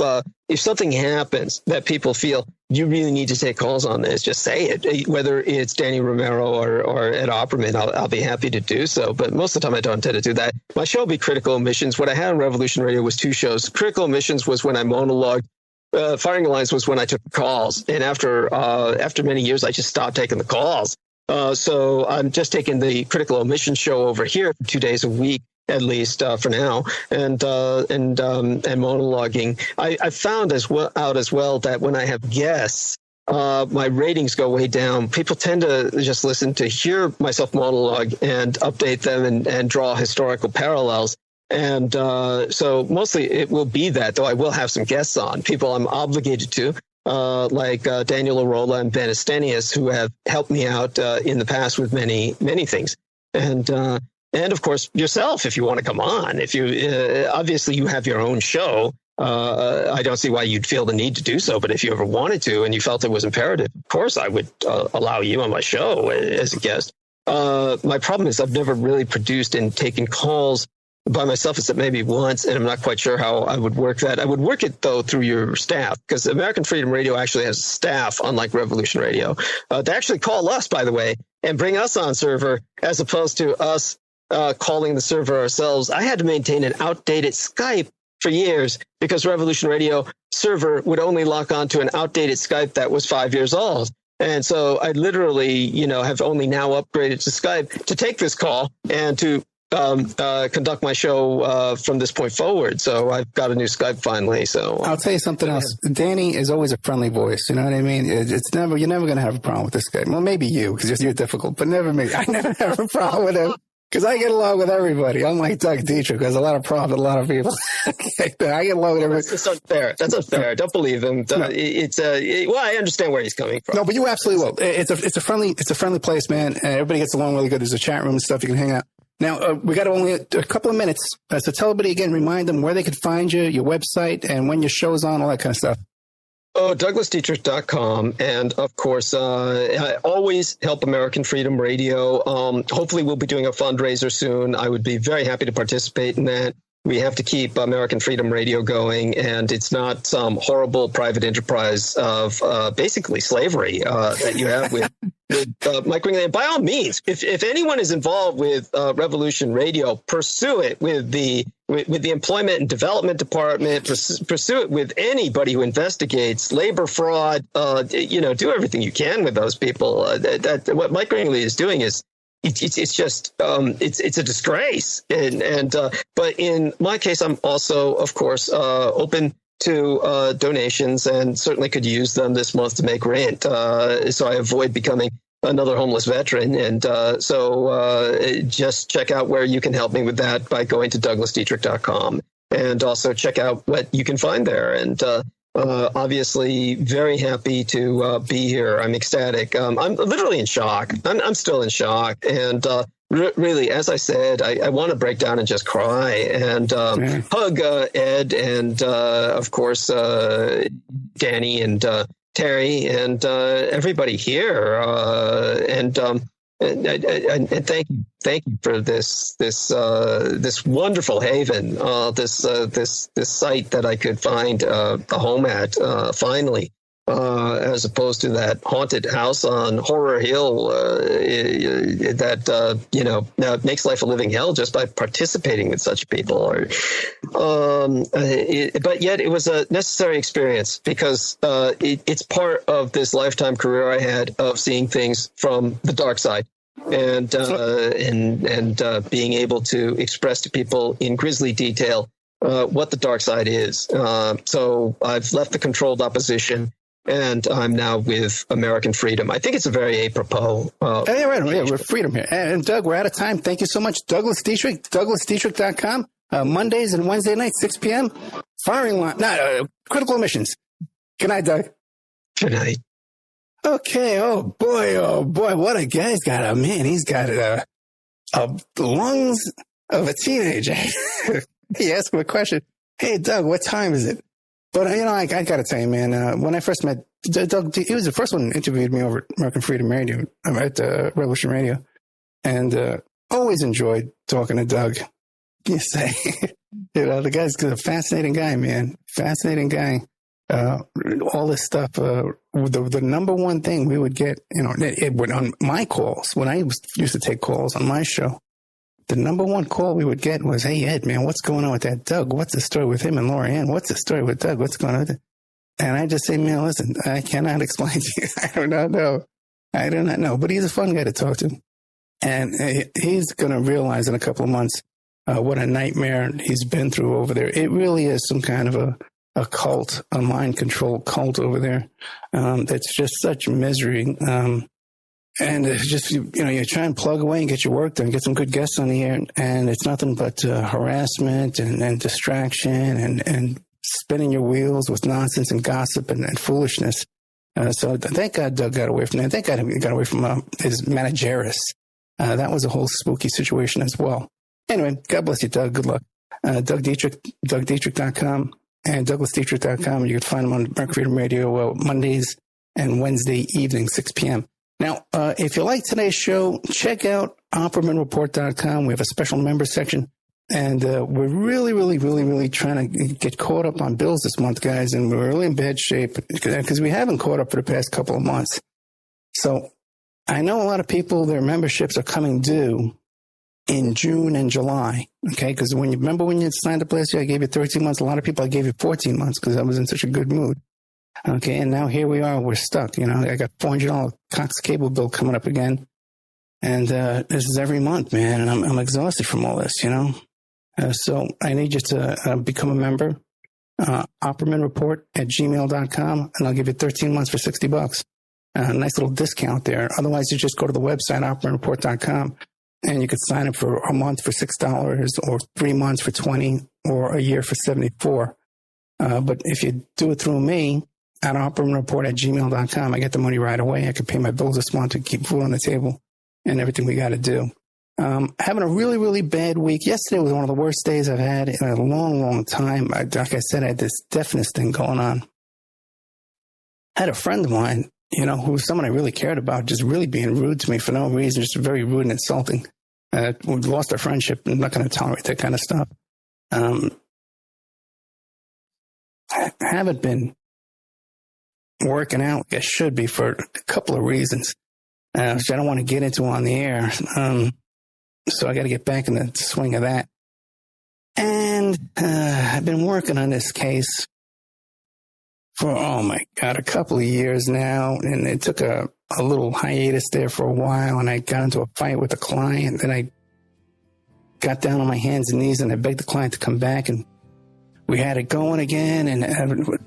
something happens that people feel you really need to take calls on this, just say it. Whether it's Danny Romero or Ed Opperman, I'll be happy to do so. But most of the time, I don't intend to do that. My show will be Critical Emissions. What I had on Revolution Radio was 2 shows. Critical Emissions was when I monologued. Firing Lines was when I took calls. And after many years, I just stopped taking the calls. So I'm just taking the Critical Emissions show over here for 2 days a week, at least for now, and monologuing. I found out as well that when I have guests, my ratings go way down. People tend to just listen to hear myself monologue and update them and draw historical parallels. And so mostly it will be that, though I will have some guests on, people I'm obligated to, like Daniel Arola and Ben Estenius, who have helped me out in the past with many, many things. And of course, yourself, if you want to come on. If you obviously you have your own show, I don't see why you'd feel the need to do so. But if you ever wanted to and you felt it was imperative, of course, I would allow you on my show as a guest. My problem is I've never really produced and taken calls by myself, except maybe once, and I'm not quite sure how I would work that. I would work it, though, through your staff, because American Freedom Radio actually has staff, unlike Revolution Radio. They actually call us, by the way, and bring us on server, as opposed to us calling the server ourselves. I had to maintain an outdated Skype for years because Revolution Radio server would only lock onto an outdated Skype that was 5 years old. And so I literally, have only now upgraded to Skype to take this call and to conduct my show from this point forward. So I've got a new Skype finally. So I'll tell you something else. Danny is always a friendly voice. You know what I mean? You're never going to have a problem with this guy. Well, maybe you, because you're difficult, but never me. I never have a problem with him. Because I get along with everybody. Unlike Doug Dietrich, who has a lot of problems with a lot of people. I get along with everybody. That's unfair. That's unfair. Don't believe him. No. Well, I understand where he's coming from. No, but you absolutely will. It's a friendly place, man. Everybody gets along really good. There's a chat room and stuff. You can hang out. Now, we got only a couple of minutes. So tell everybody again, remind them where they could find you, your website, and when your show's on, all that kind of stuff. DouglasDietrich.com. And of course, I always help American Freedom Radio. Hopefully we'll be doing a fundraiser soon. I would be very happy to participate in that. We have to keep American Freedom Radio going, and it's not some horrible private enterprise of basically slavery that you have with Mike Ringley. And by all means, if anyone is involved with Revolution Radio, pursue it with the Employment and Development Department. Pursue it with anybody who investigates labor fraud. Do everything you can with those people. What Mike Ringley is doing is. It's just it's a disgrace, but in my case, I'm also, of course, open to donations and certainly could use them this month to make rent, so I avoid becoming another homeless veteran. And so just check out where you can help me with that by going to douglasdietrich.com, and also check out what you can find there. And obviously very happy to be here. I'm ecstatic. I'm literally in shock. I'm still in shock. And really, as I said, I want to break down and just cry and hug Ed and, of course, Danny and Terry and everybody here. And thank you for this wonderful haven, this site that I could find a home at finally, as opposed to that haunted house on Horror Hill that makes life a living hell just by participating with such people. But yet it was a necessary experience because it's part of this lifetime career I had of seeing things from the dark side. And being able to express to people in grisly detail what the dark side is. So I've left the controlled opposition, and I'm now with American Freedom. I think it's a very apropos. We're Freedom here. And Doug, we're out of time. Thank you so much. Douglas Dietrich, douglasdietrich.com. Mondays and Wednesday nights, 6 p.m. Firing line. Critical Emissions. Good night, Doug. Good night. Okay. Oh boy. What a guy. He's got he's got the lungs of a teenager. He asked him a question. Hey, Doug, what time is it? But, I got to tell you, man, when I first met Doug, he was the first one who interviewed me over at American Freedom Radio, at Revolution Radio. And always enjoyed talking to Doug. You say, the guy's a fascinating guy, man. Fascinating guy. All this stuff. The number one thing we would get, on my calls, when I used to take calls on my show, the number one call we would get was, hey, Ed, man, what's going on with that Doug? What's the story with him and Laura Ann? What's the story with Doug? What's going on with it? And I just say, man, listen, I cannot explain to you. I do not know. But he's a fun guy to talk to. And he's going to realize in a couple of months what a nightmare he's been through over there. It really is some kind of a cult, a mind control cult over there. That's just such misery. And it's just, you try and plug away and get your work done, get some good guests on the air, and it's nothing but harassment and distraction and spinning your wheels with nonsense and gossip and foolishness. So thank God Doug got away from that. Thank God he got away from his manageress. That was a whole spooky situation as well. Anyway, God bless you, Doug. Good luck. Doug Dietrich, dougdietrich.com and douglasdietrich.com. You can find him on American Freedom Radio Mondays and Wednesday evening, 6 p.m. Now, if you like today's show, check out oppermanreport.com. We have a special member section, and we're really trying to get caught up on bills this month, guys, and we're really in bad shape because we haven't caught up for the past couple of months. So I know a lot of people, their memberships are coming due in June and July, okay? Because when you signed up last year, I gave you 13 months. A lot of people, I gave you 14 months because I was in such a good mood. Okay, and now here we are. We're stuck. I got $400 Cox cable bill coming up again, and this is every month, man. And I'm exhausted from all this. So I need you to become a member. OppermanReport@gmail.com, and I'll give you 13 months for $60. Nice little discount there. Otherwise, you just go to the website OppermanReport.com, and you could sign up for a month for $6, or 3 months for $20, or a year for $74. But if you do it through me, at OppermanReport@gmail.com, I get the money right away. I can pay my bills this month to keep food on the table and everything we got to do. Having a really bad week. Yesterday was one of the worst days I've had in a long time. Like I said, I had this deafness thing going on. I had a friend of mine, who was someone I really cared about, just really being rude to me for no reason, just very rude and insulting. We lost our friendship. I'm not going to tolerate that kind of stuff. I haven't been working out like I should be for a couple of reasons, which I don't want to get into on the air. So I got to get back in the swing of that. And I've been working on this case for, a couple of years now. And it took a little hiatus there for a while. And I got into a fight with a client. Then I got down on my hands and knees and I begged the client to come back. And we had it going again. And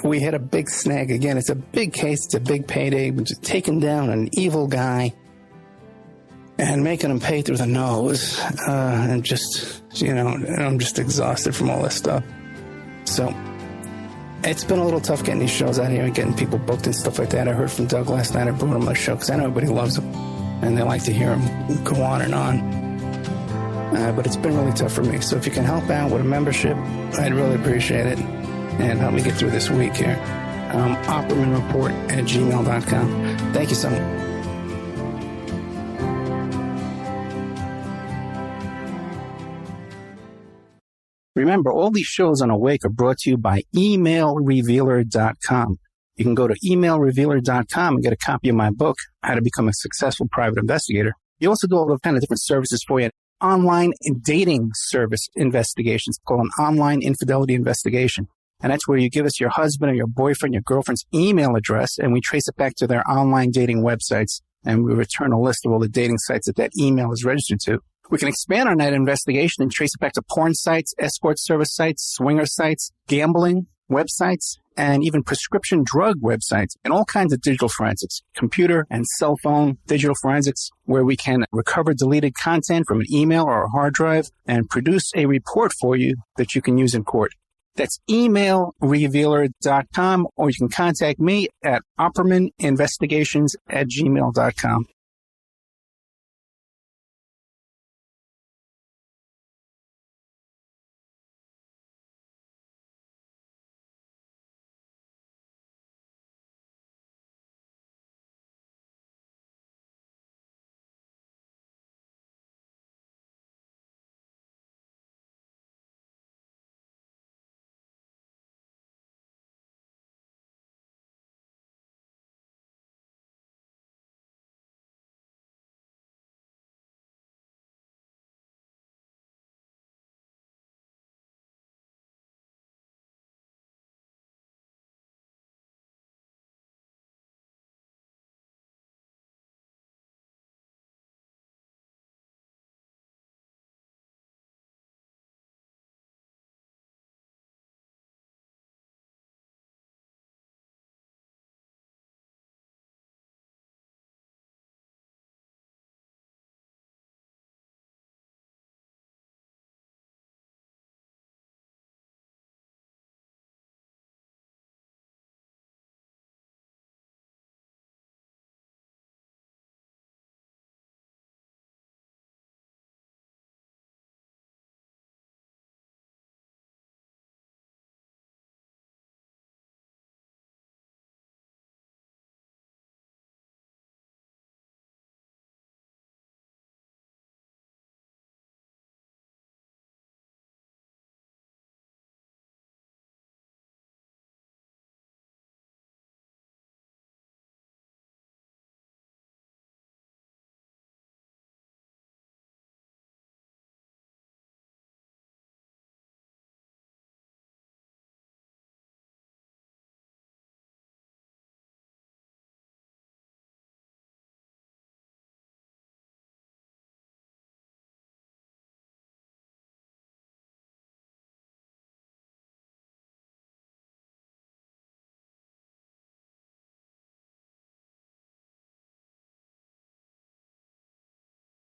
we had a big snag again. It's a big case. It's a big payday. We're just taking down an evil guy and making him pay through the nose. And just, I'm just exhausted from all this stuff. So it's been a little tough getting these shows out here and getting people booked and stuff like that. I heard from Doug last night. I brought him on the show because I know everybody loves him and they like to hear him go on and on. But it's been really tough for me. So if you can help out with a membership, I'd really appreciate it. And help me get through this week here. OppermanReport@gmail.com. Thank you so much. Remember, all these shows on Awake are brought to you by emailrevealer.com. You can go to emailrevealer.com and get a copy of my book, How to Become a Successful Private Investigator. You also do all the kind of different services for you. Online dating service investigations called an online infidelity investigation. And that's where you give us your husband or your boyfriend, your girlfriend's email address, and we trace it back to their online dating websites. And we return a list of all the dating sites that email is registered to. We can expand on that investigation and trace it back to porn sites, escort service sites, swinger sites, gambling websites, and even prescription drug websites, and all kinds of digital forensics, computer and cell phone digital forensics, where we can recover deleted content from an email or a hard drive and produce a report for you that you can use in court. That's emailrevealer.com, or you can contact me at OppermanInvestigations@gmail.com.